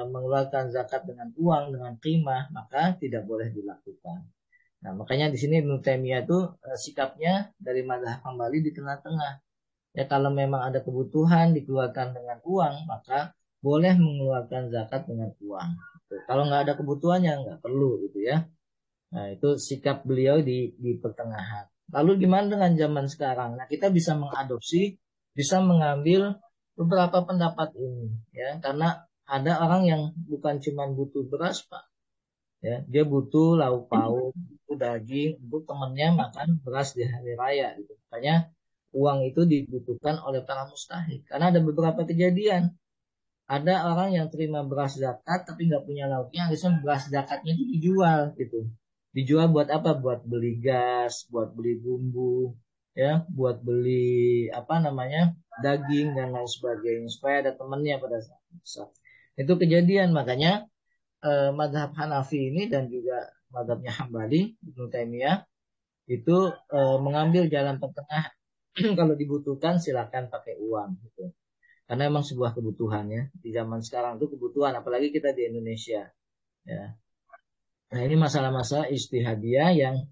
mengeluarkan zakat dengan uang, dengan timah, maka tidak boleh dilakukan. Nah, makanya di sini Ibnu Taimiyah itu sikapnya dari mazhab Hambali di tengah-tengah. Ya, kalau memang ada kebutuhan dikeluarkan dengan uang, maka boleh mengeluarkan zakat dengan uang. Gitu. Kalau nggak ada kebutuhannya, nggak perlu gitu ya. Nah, itu sikap beliau di pertengahan. Lalu gimana dengan zaman sekarang? Nah, kita bisa mengadopsi, bisa mengambil beberapa pendapat ini, ya, karena ada orang yang bukan cuma butuh beras, Pak, ya, dia butuh lauk pauk, butuh daging, untuk temannya makan beras di hari raya, gitu. Makanya uang itu dibutuhkan oleh para mustahik, karena ada beberapa kejadian. Ada orang yang terima beras zakat tapi nggak punya lauknya, harusnya beras zakatnya itu dijual gitu. Dijual buat apa? Buat beli gas, buat beli bumbu, ya, buat beli apa namanya daging dan lain sebagainya supaya ada temannya pada saat itu kejadian. Makanya madhab Hanafi ini dan juga madhabnya Hambali Ibnu Taimiyah itu mengambil jalan tengah. Kalau dibutuhkan silakan pakai uang gitu. Karena emang sebuah kebutuhan ya. Di zaman sekarang itu kebutuhan, apalagi kita di Indonesia. Ya. Nah, ini masalah-masalah istihadiyah yang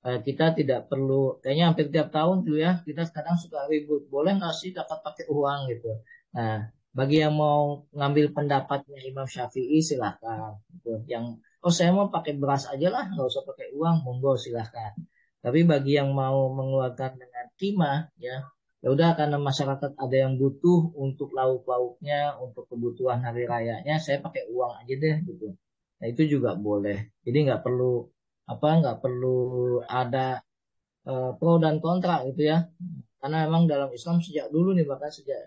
kita tidak perlu, kayaknya hampir tiap tahun tuh ya, kita sekarang suka ribut. Boleh nggak sih dapat pakai uang gitu. Nah, bagi yang mau ngambil pendapatnya Imam Syafi'i silahkan. Gitu. Yang, oh saya mau pakai beras aja lah, nggak usah pakai uang, monggo silahkan. Tapi bagi yang mau mengeluarkan dengan timah, ya, ya udah karena masyarakat ada yang butuh untuk lauk pauknya, untuk kebutuhan hari rayanya, saya pakai uang aja deh gitu. Nah itu juga boleh. Jadi nggak perlu apa, nggak perlu ada pro dan kontra gitu ya. Karena memang dalam Islam sejak dulu nih, bahkan sejak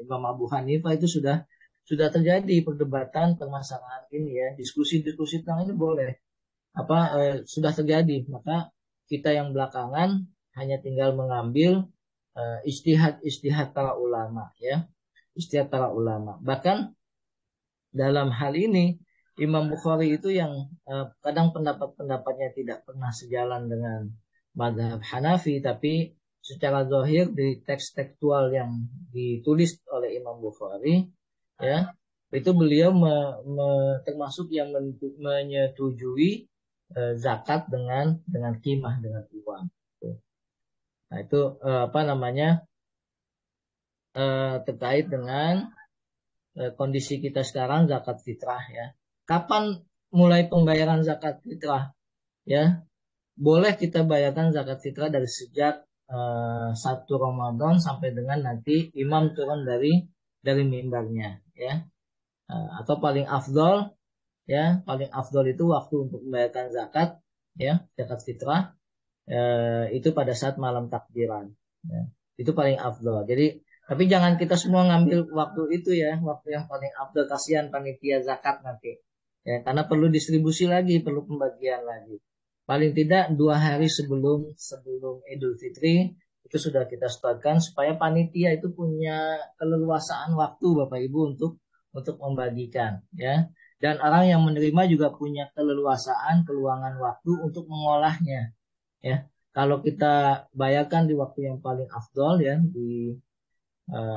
Imam Abu Hanifah itu sudah terjadi perdebatan permasalahan ini ya, diskusi-diskusi tentang ini boleh apa sudah terjadi. Maka kita yang belakangan hanya tinggal mengambil istihad-istihad para ulama ya, istihad para ulama. Bahkan dalam hal ini Imam Bukhari itu yang kadang pendapat-pendapatnya tidak pernah sejalan dengan mazhab Hanafi, tapi secara zahir di teks tekstual yang ditulis oleh Imam Bukhari ya, itu beliau termasuk yang menyetujui zakat dengan timah, dengan uang. Nah itu apa namanya terkait dengan kondisi kita sekarang zakat fitrah ya. Kapan mulai pembayaran zakat fitrah? Ya, boleh kita bayarkan zakat fitrah dari sejak 1 Ramadan sampai dengan nanti imam turun dari mimbarnya ya. Atau paling afdol ya, paling afdol itu waktu untuk membayarkan zakat ya, zakat fitrah itu pada saat malam takbiran. Ya. Itu paling afdol. Jadi, tapi jangan kita semua ngambil waktu itu ya, waktu yang paling afdol, kasihan panitia zakat nanti. Ya, karena perlu distribusi lagi, perlu pembagian lagi. Paling tidak 2 hari sebelum sebelum Idul Fitri itu sudah kita setorkan supaya panitia itu punya keleluasaan waktu Bapak Ibu untuk membagikan ya. Dan orang yang menerima juga punya keleluasaan, keluangan waktu untuk mengolahnya ya. Kalau kita bayarkan di waktu yang paling afdol ya, di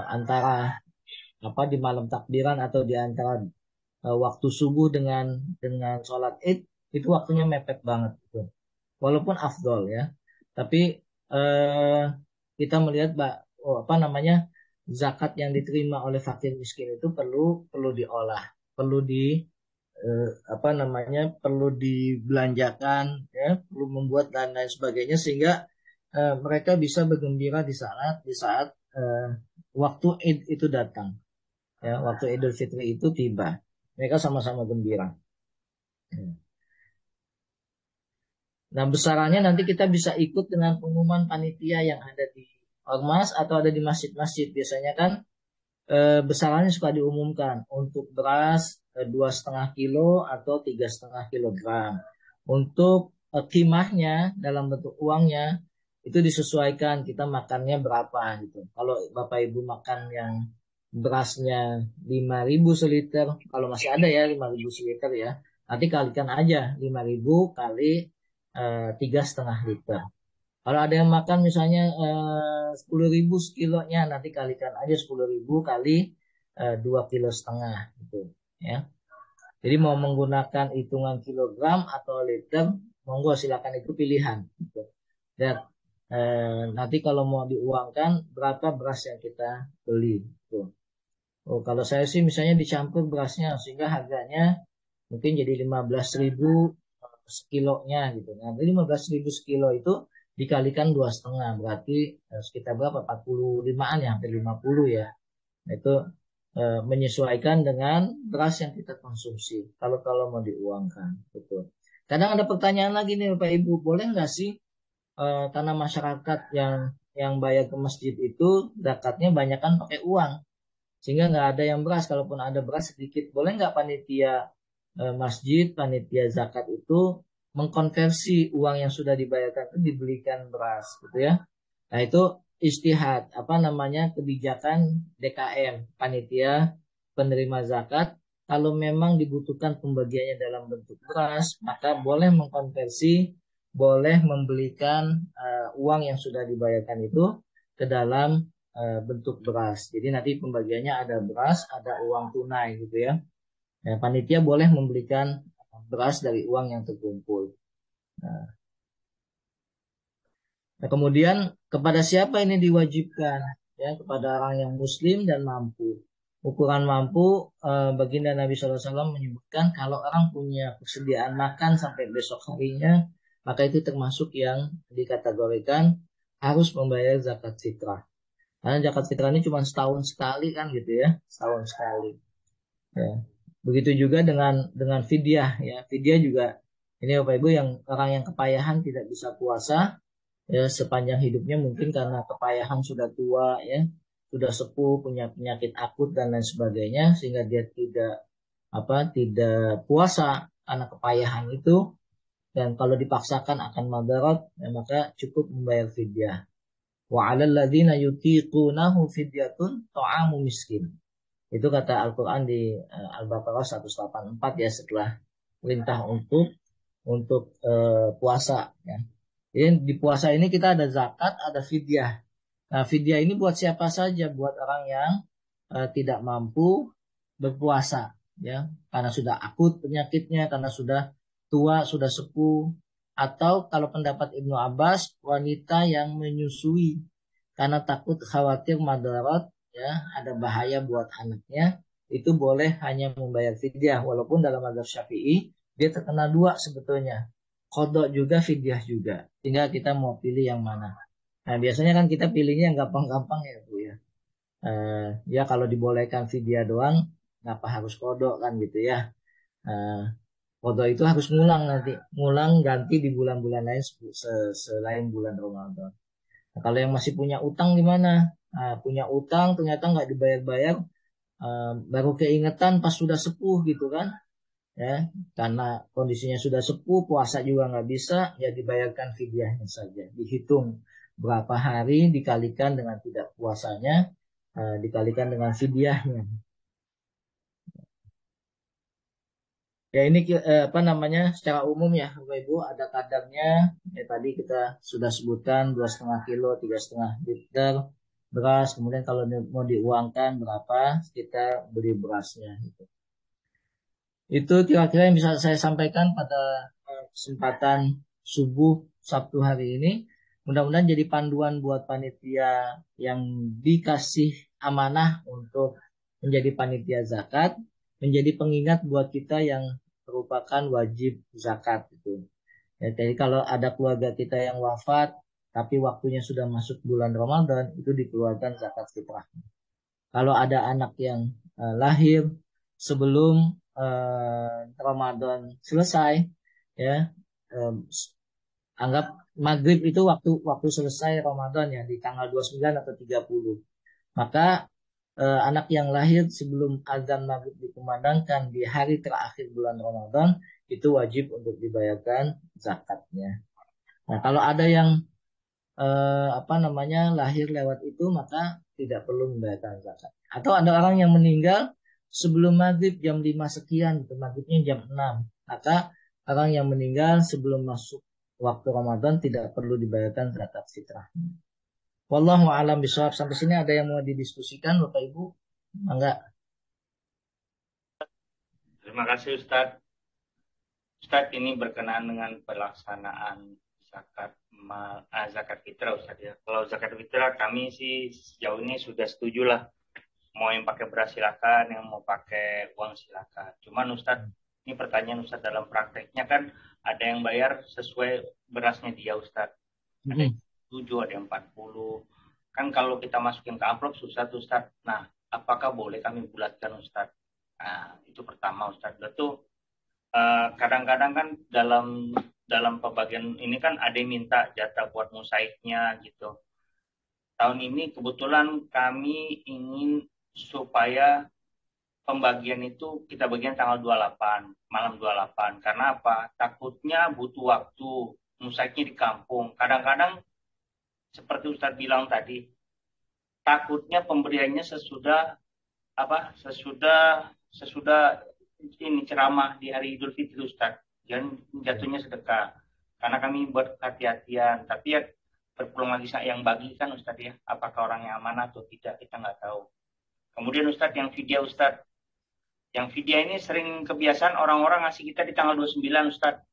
antara apa di malam takbiran atau di antara waktu subuh dengan sholat id, itu waktunya mepet banget gitu. Walaupun afdol ya, tapi eh, kita melihat apa namanya zakat yang diterima oleh fakir miskin itu perlu perlu diolah, perlu apa namanya perlu dibelanjakan, ya, perlu membuat dan lain sebagainya sehingga mereka bisa bergembira di saat waktu Id itu datang, ya, waktu Idul Fitri itu tiba, mereka sama-sama gembira. Nah, besarannya nanti kita bisa ikut dengan pengumuman panitia yang ada di ormas atau ada di masjid-masjid. Biasanya kan besarannya suka diumumkan untuk beras 2,5 kilo atau 3,5 kilogram. Untuk kimahnya dalam bentuk uangnya itu disesuaikan kita makannya berapa gitu. Kalau Bapak Ibu makan yang berasnya 5.000 seliter, kalau masih ada ya 5.000 seliter ya, nanti kalikan aja 5.000 kali 3,5 liter. Kalau ada yang makan misalnya 10.000 sekilonya, nanti kalikan aja 10.000 kali 2,5 kilo gitu, ya. Jadi mau menggunakan hitungan kilogram atau liter, monggo silakan, itu pilihan. Gitu. Dan nanti kalau mau diuangkan berapa beras yang kita beli. Gitu. Oh, kalau saya sih misalnya dicampur berasnya sehingga harganya mungkin jadi 15.000 sekilonya gitu. Nah, 15.000 sekilo itu dikalikan 2,5 berarti sekitar berapa? 45-an ya, hampir 50 ya. Nah, itu menyesuaikan dengan beras yang kita konsumsi. Kalau mau diuangkan, betul. Kadang ada pertanyaan lagi nih Bapak Ibu, boleh nggak sih tanah masyarakat yang bayar ke masjid itu zakatnya banyak kan pakai uang, sehingga nggak ada yang beras. Kalaupun ada beras sedikit, boleh nggak panitia masjid, panitia zakat itu mengkonversi uang yang sudah dibayarkan itu dibelikan beras, gitu ya? Nah, itu istihad, apa namanya, kebijakan DKM, panitia penerima zakat. Kalau memang dibutuhkan pembagiannya dalam bentuk beras, maka boleh mengkonversi, boleh membelikan uang yang sudah dibayarkan itu ke dalam bentuk beras. Jadi nanti pembagiannya ada beras, ada uang tunai gitu ya. Nah, panitia boleh membelikan beras dari uang yang terkumpul. Nah, kemudian kepada siapa ini diwajibkan? Ya, kepada orang yang muslim dan mampu. Ukuran mampu, baginda Nabi SAW menyebutkan kalau orang punya persediaan makan sampai besok harinya, maka itu termasuk yang dikategorikan harus membayar zakat fitrah. Karena zakat fitrah ini cuma setahun sekali kan gitu ya, setahun sekali. Ya. Begitu juga dengan fidyah ya. Fidyah juga ini Bapak Ibu yang orang yang kepayahan tidak bisa puasa ya sepanjang hidupnya, mungkin karena kepayahan sudah tua ya, sudah sepuh, punya penyakit akut dan lain sebagainya, sehingga dia tidak puasa karena kepayahan itu, dan kalau dipaksakan akan madarat, ya, maka cukup membayar fidyah. Wa 'alal ladzina yutiqunahu fidyatun ta'amu miskin. Itu kata Al-Qur'an di Al-Baqarah 184 ya, setelah perintah untuk puasa ya. Jadi di puasa ini kita ada zakat, ada fidyah. Nah, fidyah ini buat siapa saja? Buat orang yang tidak mampu berpuasa, ya, karena sudah akut penyakitnya, karena sudah tua, sudah sepuh, atau kalau pendapat Ibnu Abbas, wanita yang menyusui karena takut khawatir madarat, ya, ada bahaya buat anaknya, itu boleh hanya membayar fidyah, walaupun dalam mazhab Syafi'i dia terkena dua sebetulnya, qadha juga, fidyah juga. Tinggal kita mau pilih yang mana. Nah, biasanya kan kita pilihnya yang gampang-gampang ya Bu ya. Ya kalau dibolehkan fidyah doang, ngapa harus kodok kan gitu ya. Kodok itu harus ngulang nanti, ngulang ganti di bulan-bulan lain selain bulan Ramadan. Nah, kalau yang masih punya utang gimana? Punya utang ternyata nggak dibayar-bayar, baru keingetan pas sudah sepuh gitu kan. Ya, karena kondisinya sudah sepuh, puasa juga nggak bisa, ya dibayarkan fidyahnya saja. Dihitung berapa hari dikalikan dengan tidak puasanya, dikalikan dengan fidyahnya. Ya ini apa namanya secara umum ya Bapak Ibu, ada kadarnya. Ya, tadi kita sudah sebutkan 2,5 kilo, 3,5 liter beras. Kemudian kalau mau diuangkan berapa kita beli berasnya. Gitu. Itu kira-kira yang bisa saya sampaikan pada kesempatan subuh Sabtu hari ini. Mudah-mudahan jadi panduan buat panitia yang dikasih amanah untuk menjadi panitia zakat, menjadi pengingat buat kita yang merupakan wajib zakat itu. Ya, jadi kalau ada keluarga kita yang wafat tapi waktunya sudah masuk bulan Ramadan, itu dikeluarkan zakat fitrah. Kalau ada anak yang lahir sebelum Ramadan selesai, ya, anggap maghrib itu waktu waktu selesai Ramadan ya di tanggal 29 atau 30. Maka anak yang lahir sebelum azan maghrib dikumandangkan di hari terakhir bulan Ramadan itu wajib untuk dibayarkan zakatnya. Nah, kalau ada yang lahir lewat itu maka tidak perlu membayarkan zakat. Atau ada orang yang meninggal sebelum maghrib jam 5 sekian, itu maghribnya jam 6. Maka orang yang meninggal sebelum masuk waktu Ramadan tidak perlu dibayarkan zakat fitrah. Wallahu a'lam bishawab. Sampai sini ada yang mau didiskusikan Bapak Ibu? Enggak. Terima kasih Ustadz. Ustadz, ini berkenaan dengan pelaksanaan zakat fitrah Ustadz ya. Kalau zakat fitrah kami sih sejauh ini sudah setuju lah. Mau yang pakai beras silakan, yang mau pakai uang silakan. Cuman Ustadz, ini pertanyaan Ustadz, dalam prakteknya kan ada yang bayar sesuai berasnya dia Ustadz. Ada yang 7, ada yang 40. Kan kalau kita masukin ke amplop susah tuh Ustadz. Nah, apakah boleh kami bulatkan Ustadz? Nah, itu pertama Ustadz. Betul. Kadang-kadang kan dalam pembagian ini kan ada yang minta jatah buat mosaiknya gitu. Tahun ini kebetulan kami ingin supaya pembagian itu kita bagian tanggal 28, malam 28. Karena apa? Takutnya butuh waktu, mosaiknya di kampung. Kadang-kadang seperti Ustadz bilang tadi, takutnya pemberiannya sesudah ini ceramah di hari Idul Fitri Ustaz, dan jatuhnya sedekah. Karena kami buat hati-hatian, tapi ya berpeluang lagi yang bagi kan Ustaz ya, apakah orangnya amanah atau tidak kita nggak tahu. Kemudian Ustaz yang fidyah Ustaz, yang fidyah ini sering kebiasaan orang-orang ngasih kita di tanggal 29 Ustaz.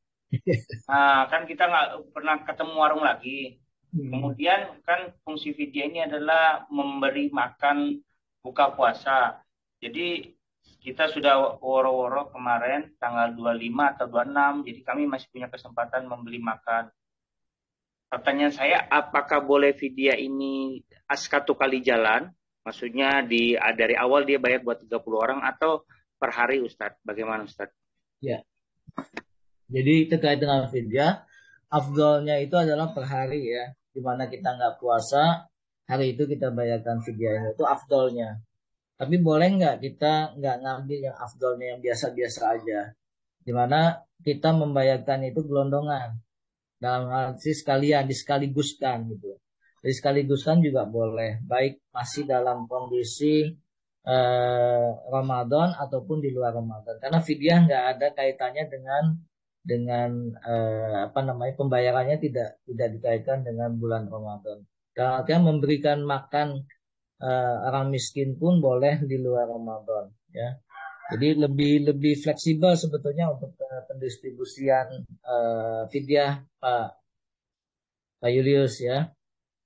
Nah, kan kita nggak pernah ketemu warung lagi. Kemudian kan fungsi fidyah ini adalah memberi makan buka puasa. Jadi kita sudah woro-woro kemarin tanggal 25 atau 26, jadi kami masih punya kesempatan membeli makan. Pertanyaan saya, apakah boleh fidyah ini satu kali jalan? Maksudnya dari awal dia bayar buat 30 orang atau per hari Ustadz? Bagaimana Ustadz? Ya. Jadi terkait dengan fidyah, afdolnya itu adalah per hari ya. Dimana kita nggak puasa, hari itu kita bayarkan fidyahnya. Itu afdolnya. Tapi boleh nggak kita nggak ngambil yang afdolnya yang biasa-biasa aja. Dimana kita membayarkan itu gelondongan. Dalam arti sekalian, diskaliguskan gitu. Jadi sekaliguskan juga boleh. Baik masih dalam kondisi Ramadan ataupun di luar Ramadan. Karena fidyah nggak ada kaitannya dengan pembayarannya tidak dikaitkan dengan bulan Ramadan. Dalam artian memberikan makan orang miskin pun boleh di luar Ramadan ya. Jadi lebih fleksibel sebetulnya untuk pendistribusian fidyah Pak Julius ya.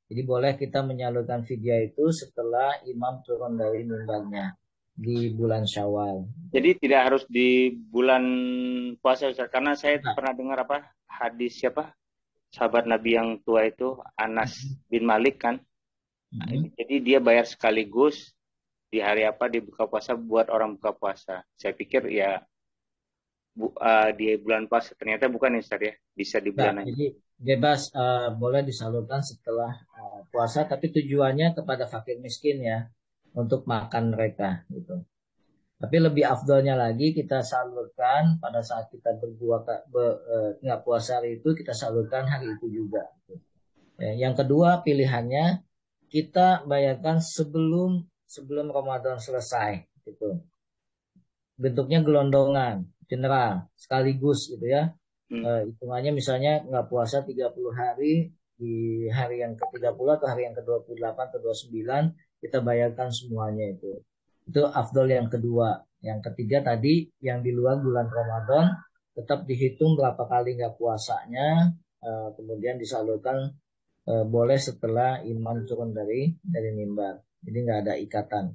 Jadi boleh kita menyalurkan fidyah itu setelah imam turun dari mimbarnya di bulan Syawal. Jadi tidak harus di bulan puasa Ustaz, karena saya pernah dengar hadis sahabat Nabi yang tua itu Anas bin Malik kan. Jadi dia bayar sekaligus di hari di buka puasa buat orang buka puasa. Saya pikir ya di bulan puasa, ternyata bukan ya Ustaz ya, bisa di bulan jadi bebas boleh disalurkan setelah puasa, tapi tujuannya kepada fakir miskin ya, untuk makan mereka gitu. Tapi lebih afdolnya lagi kita salurkan pada saat kita nggak puasa hari itu, kita salurkan hari itu juga. Yang kedua pilihannya kita bayarkan sebelum Ramadan selesai gitu. Bentuknya gelondongan, general, sekaligus gitu ya. Hitungannya misalnya nggak puasa 30 hari, di hari yang ke-30 atau hari yang ke-28 atau 29 kita bayarkan semuanya itu. Itu afdol yang kedua. Yang ketiga tadi yang di luar bulan Ramadan tetap dihitung berapa kali nggak puasanya, kemudian disalurkan boleh setelah imam turun dari mimbar. Jadi nggak ada ikatan.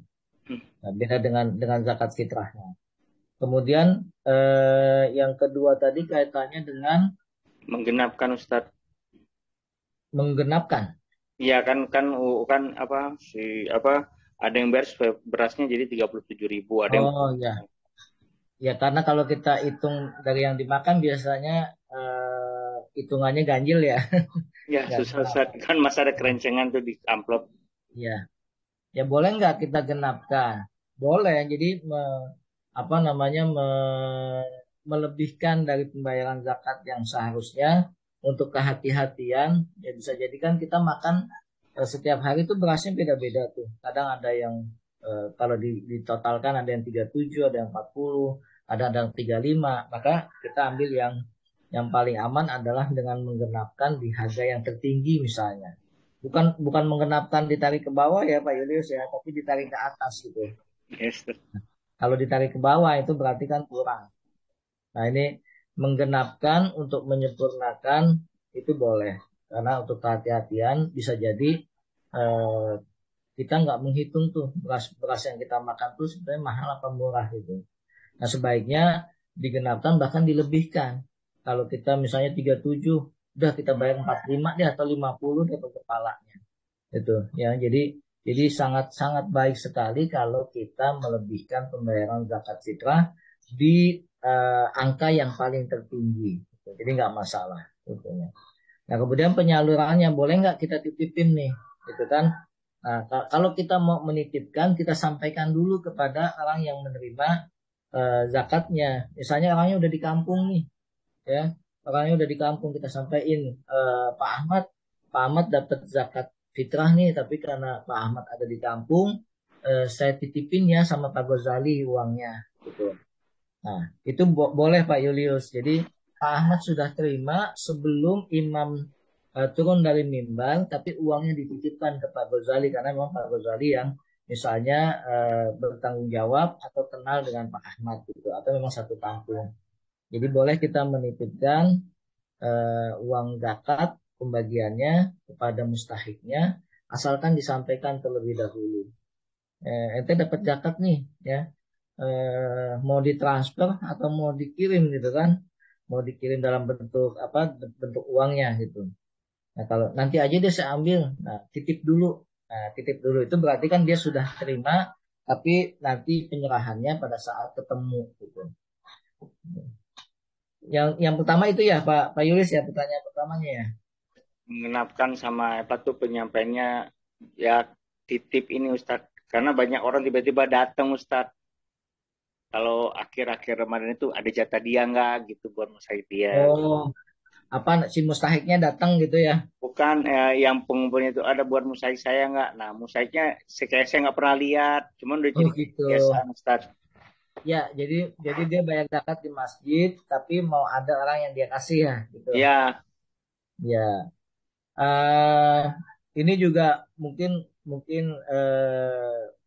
Nah, beda dengan zakat fitrahnya. Kemudian yang kedua tadi kaitannya dengan Menggenapkan Ustadz. menggenapkan. Iya kan kan kan apa si apa ada yang beres berasnya jadi 37.000, ada yang Oh ya, ya karena kalau kita hitung dari yang dimakan biasanya hitungannya ganjil ya, ya nggak susah genap. Ustadz. Kan masa ada kerencengan tuh di amplop. Ya, ya boleh nggak kita genapkan? Boleh. Jadi apa namanya melebihkan dari pembayaran zakat yang seharusnya untuk kehati-hatian. Ya bisa jadi kan kita makan setiap hari itu berasnya beda-beda tuh. Kadang ada yang kalau ditotalkan ada yang 37, ada yang 40, ada yang 35. Maka kita ambil yang paling aman adalah dengan menggenapkan di harga yang tertinggi misalnya. Bukan bukan menggenapkan ditarik ke bawah ya Pak Yulius ya, tapi ditarik ke atas gitu. Yes. Kalau ditarik ke bawah itu berarti kan kurang. Nah ini menggenapkan untuk menyempurnakan itu boleh. Karena untuk kehati-hatian bisa jadi eh, kita nggak menghitung tuh beras-beras yang kita makan tuh sebenarnya mahal apa murah gitu. Nah sebaiknya digenapkan bahkan dilebihkan. Kalau kita misalnya 37, udah kita bayar 45 deh atau 50 deh per kepalanya. Itu ya. Jadi sangat-sangat baik sekali kalau kita melebihkan pembayaran zakat fitrah di angka yang paling tertinggi. Gitu. Jadi nggak masalah. Gitu, ya. Nah kemudian penyalurannya boleh nggak kita titipin nih, gitu kan? Nah kalau kita mau menitipkan, kita sampaikan dulu kepada orang yang menerima zakatnya. Misalnya orangnya udah di kampung nih, ya orangnya udah di kampung kita sampaikan Pak Ahmad, Pak Ahmad dapat zakat fitrah nih, tapi karena Pak Ahmad ada di kampung, saya titipin ya sama Pak Gozali uangnya, gitu. Nah itu boleh Pak Julius. Jadi Pak Ahmad sudah terima sebelum imam turun dari mimbar, tapi uangnya dititipkan ke Pak Gozali karena memang Pak Gozali yang misalnya bertanggung jawab atau kenal dengan Pak Ahmad gitu, atau memang satu kampung. Jadi boleh kita menitipkan uang zakat pembagiannya kepada mustahiknya asalkan disampaikan terlebih dahulu. Ente dapat zakat nih ya, mau ditransfer atau mau dikirim gitu kan, mau dikirim dalam bentuk apa, bentuk uangnya gitu. Nah kalau nanti aja dia saya ambil, nah titip dulu. Nah titip dulu itu berarti kan dia sudah terima, tapi nanti penyerahannya pada saat ketemu gitu. Yang pertama itu ya Pak Yulis ya, pertanyaan pertamanya ya. Mengenapkan sama apa tuh penyampainya ya titip ini Ustadz. Karena banyak orang tiba-tiba datang Ustadz. Kalau akhir-akhir Ramadan itu ada jatah dia nggak gitu buat musaid dia. Oh, apa si mustahiknya datang gitu ya? Bukan yang pengumpulnya itu ada buat musaik saya nggak. Nah musaiknya saya nggak pernah lihat. Cuman udah Oh jadi gitu. kebiasaan Ustadz. Ya, jadi dia bayar zakat di masjid, tapi mau ada orang yang dia kasih ya, gitu. Ya, Ya, eh ini juga mungkin mungkin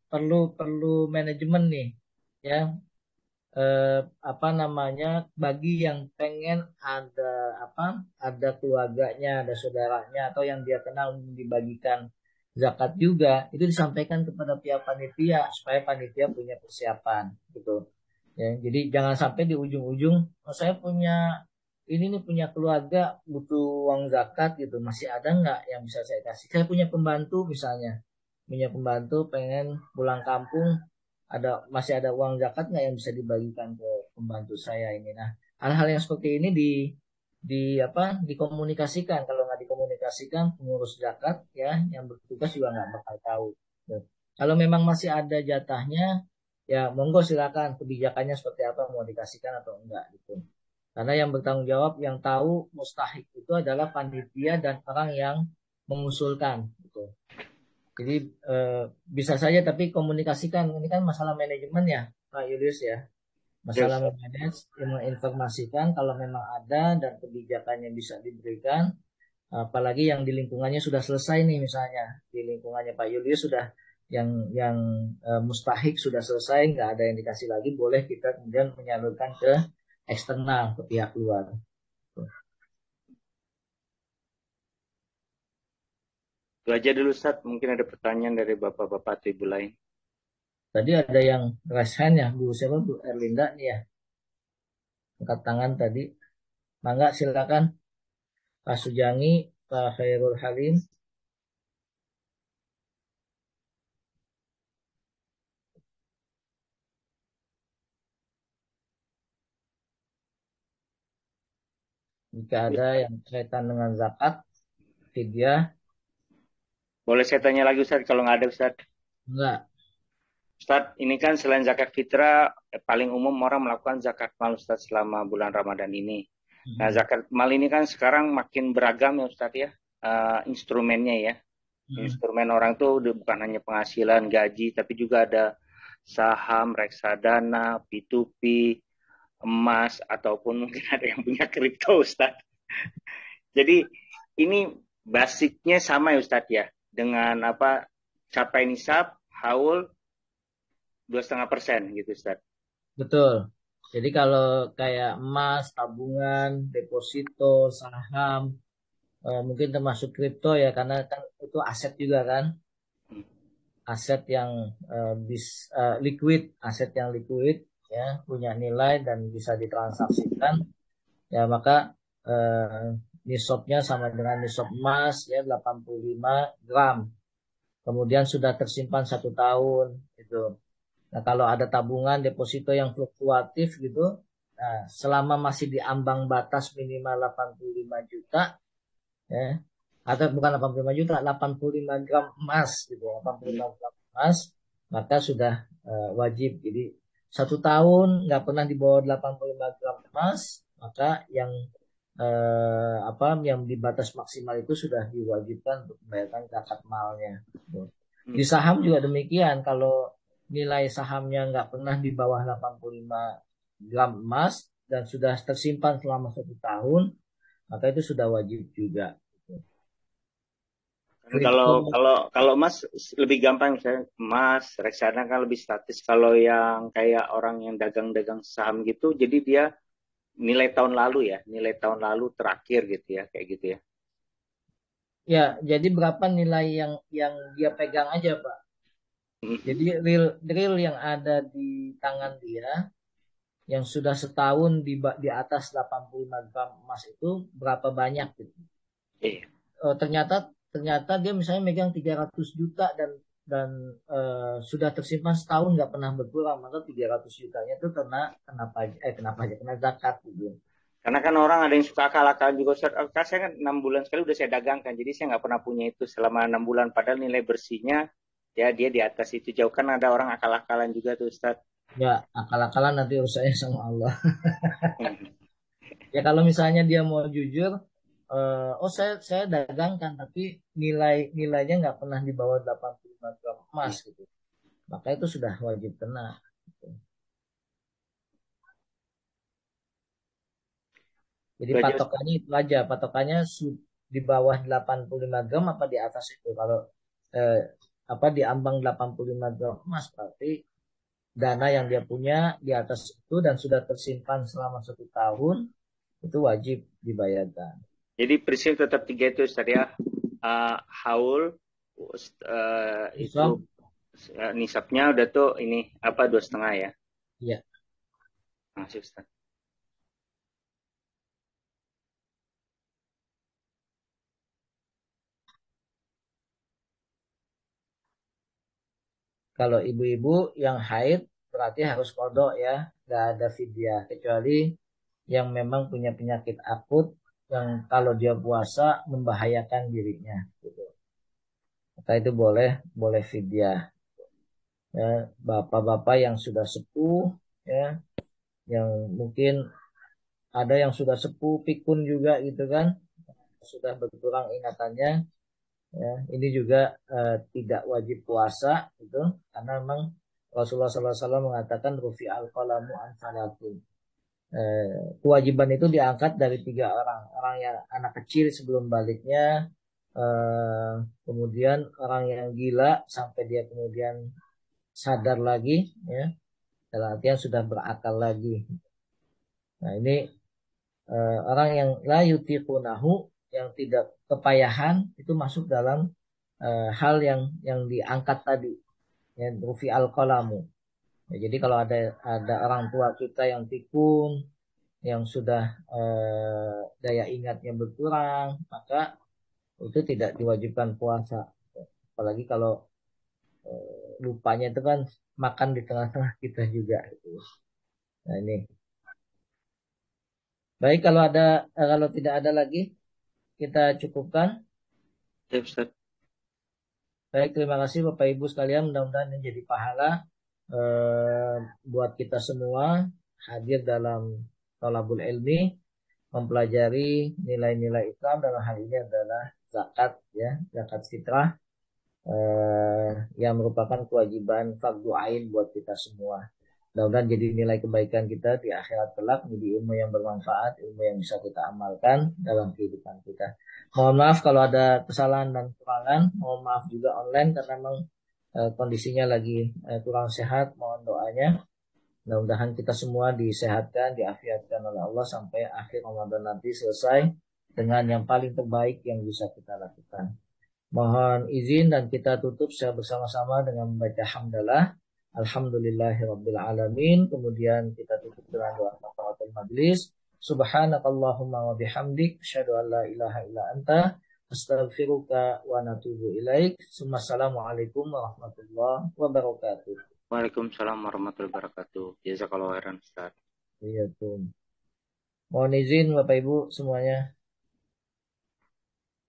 perlu perlu manajemen nih, ya. Apa namanya, bagi yang pengen ada apa, ada keluarganya, ada saudaranya, atau yang dia kenal dibagikan zakat juga, itu disampaikan kepada pihak panitia supaya panitia punya persiapan, gitu. Ya, jadi jangan sampai di ujung-ujung, oh, saya punya ini nih, punya keluarga butuh uang zakat gitu, masih ada nggak yang bisa saya kasih? Saya punya pembantu misalnya, punya pembantu pengen pulang kampung, masih ada uang zakat nggak yang bisa dibagikan ke pembantu saya ini? Nah, hal-hal yang seperti ini di apa dikomunikasikan. Kalau nggak dikomunikasikan, pengurus zakat ya yang bertugas juga nggak bakal tahu. Tuh. Kalau memang masih ada jatahnya, ya monggo silakan, kebijakannya seperti apa, mau dikasihkan atau enggak gitu. Karena yang bertanggung jawab, yang tahu mustahik itu adalah panitia dan orang yang mengusulkan gitu. Jadi eh, bisa saja, tapi komunikasikan. Ini kan masalah manajemen ya, Pak Julius ya. Masalah yes. memanage, menginformasikan kalau memang ada dan kebijakannya bisa diberikan. Apalagi yang di lingkungannya sudah selesai nih, misalnya di lingkungannya Pak Julius sudah yang mustahik sudah selesai, nggak ada yang dikasih lagi, boleh kita kemudian menyalurkan ke eksternal, ke pihak luar. Itu aja dulu Ustadz. Mungkin ada pertanyaan dari bapak-bapak atau ibu lain. Tadi ada yang raise hand ya, Bu siapa Bu Erlinda nih ya, angkat tangan tadi. Mangga silakan Pak Sujangi, Pak Khairul Halim. Jika ada yang kaitan dengan zakat, fidyah, Boleh saya tanya lagi Ustaz kalau nggak ada Ustaz? enggak. Ustaz, ini kan selain zakat fitrah, paling umum orang melakukan zakat mal Ustaz selama bulan Ramadan ini. Nah, zakat mal ini kan sekarang makin beragam ya Ustaz ya, instrumennya ya. Instrumen orang tuh bukan hanya penghasilan, gaji, tapi juga ada saham, reksadana, P2P, emas, ataupun mungkin ada yang punya kripto Ustaz. Jadi ini basicnya sama ya Ustaz ya, dengan apa capai nisab, haul 2,5% gitu Ustaz. Betul. Jadi kalau kayak emas, tabungan, deposito, saham, mungkin termasuk kripto ya, karena kan itu aset juga kan, aset yang liquid, aset yang liquid ya, punya nilai dan bisa ditransaksikan. Ya maka nisabnya sama dengan nisab emas ya 85 gram. Kemudian sudah tersimpan 1 tahun itu. Nah, kalau ada tabungan deposito yang fluktuatif gitu, nah, selama masih di ambang batas minimal 85 juta, ya, atau bukan 85 juta, 85 gram emas gitu, 85 gram emas, maka sudah wajib. Jadi 1 tahun nggak pernah di bawah 85 gram emas, maka yang yang di batas maksimal itu sudah diwajibkan untuk membayarkan zakat malnya. Di saham juga demikian. Kalau nilai sahamnya nggak pernah di bawah 85 gram emas dan sudah tersimpan selama 1 tahun, maka itu sudah wajib juga. Kalau emas lebih gampang misalnya emas, reksadana kan lebih statis. Kalau yang kayak orang yang dagang-dagang saham gitu, jadi dia nilai tahun lalu ya, nilai tahun lalu terakhir gitu ya, kayak gitu ya. Ya, jadi berapa nilai yang dia pegang aja, Pak. Jadi real yang ada di tangan dia yang sudah setahun di atas 85 gram emas itu berapa banyak gitu. Iya. Ternyata dia misalnya megang 300 juta dan sudah tersimpan setahun nggak pernah berkurang, maka 300 jutanya itu kena zakat gitu. Karena kan orang ada yang suka akal-akalan juga. Saya kan 6 bulan sekali udah saya dagangkan, jadi saya nggak pernah punya itu selama 6 bulan. Padahal nilai bersihnya ya dia di atas itu jauh. Kan ada orang akal-akalan juga tuh Ustaz. Ya akal-akalan nanti urusannya sama Allah. Ya kalau misalnya dia mau jujur, saya dagangkan tapi nilainya nggak pernah di bawah 85 gram emas gitu. Maka itu sudah wajib kena. Gitu. Jadi patokannya itu aja, patokannya di bawah 85 gram apa di atas itu. Kalau di ambang 85 gram emas berarti dana yang dia punya di atas itu dan sudah tersimpan selama 1 tahun itu wajib dibayarkan. Jadi prinsip tetap 3 itu Ustaz ya. Haul itu nisabnya udah tuh ini 2,5 ya. Iya. Masih Ustaz. Kalau ibu-ibu yang haid berarti harus kodok ya, nggak ada fidyah kecuali yang memang punya penyakit akut yang kalau dia puasa membahayakan dirinya. Gitu. Maka itu boleh fidyah. Ya, bapak-bapak yang sudah sepuh, ya, yang mungkin ada yang sudah sepuh pikun juga gitu kan, sudah berkurang ingatannya. Ya, ini juga tidak wajib puasa itu karena memang Rasulullah SAW mengatakan rufi al qalamu an salatin. Kewajiban itu diangkat dari 3 orang. Orang yang anak kecil sebelum baliknya, kemudian orang yang gila sampai dia kemudian sadar lagi, ya, dalam artian sudah berakal lagi. Nah ini orang yang la yutiqunahu, yang tidak kepayahan itu masuk dalam hal yang diangkat tadi. ya, rufi al-qalamu. Ya, jadi kalau ada orang tua kita yang pikun, yang sudah daya ingatnya berkurang, maka itu tidak diwajibkan puasa. Apalagi kalau lupanya itu kan makan di tengah-tengah kita juga. Gitu. Nah ini. Baik kalau tidak ada lagi kita cukupkan. Ya, Ustaz. Baik, terima kasih Bapak Ibu sekalian. Mudah-mudahan ini jadi pahala eh, buat kita semua hadir dalam Thalabul Ilmi, mempelajari nilai-nilai Islam. Dalam hal ini adalah zakat, ya, zakat fitrah, yang merupakan kewajiban fardu ain buat kita semua. Mudah-mudahan jadi nilai kebaikan kita di akhirat kelak, menjadi ilmu yang bermanfaat, ilmu yang bisa kita amalkan dalam kehidupan kita. Mohon maaf kalau ada kesalahan dan kekurangan. Mohon maaf juga online karena memang kondisinya lagi kurang sehat. Mohon doanya. Mudah-mudahan kita semua disehatkan, diafiatkan oleh Allah sampai akhir Ramadan nanti selesai dengan yang paling terbaik yang bisa kita lakukan. Mohon izin dan kita tutup secara bersama-sama dengan membaca hamdalah. Alhamdulillahirabbil alamin. Kemudian kita tutup dengan doa kafaratul majlis. Subhanakallahumma wa bihamdik asyhadu an la ilaha illa anta astaghfiruka wa natubu ilaik. Assalamualaikum warahmatullahi wabarakatuh. Waalaikumsalam warahmatullahi wabarakatuh. Jazakallahu khairan, Ustaz. Iya tuh. Mohon izin Bapak Ibu semuanya.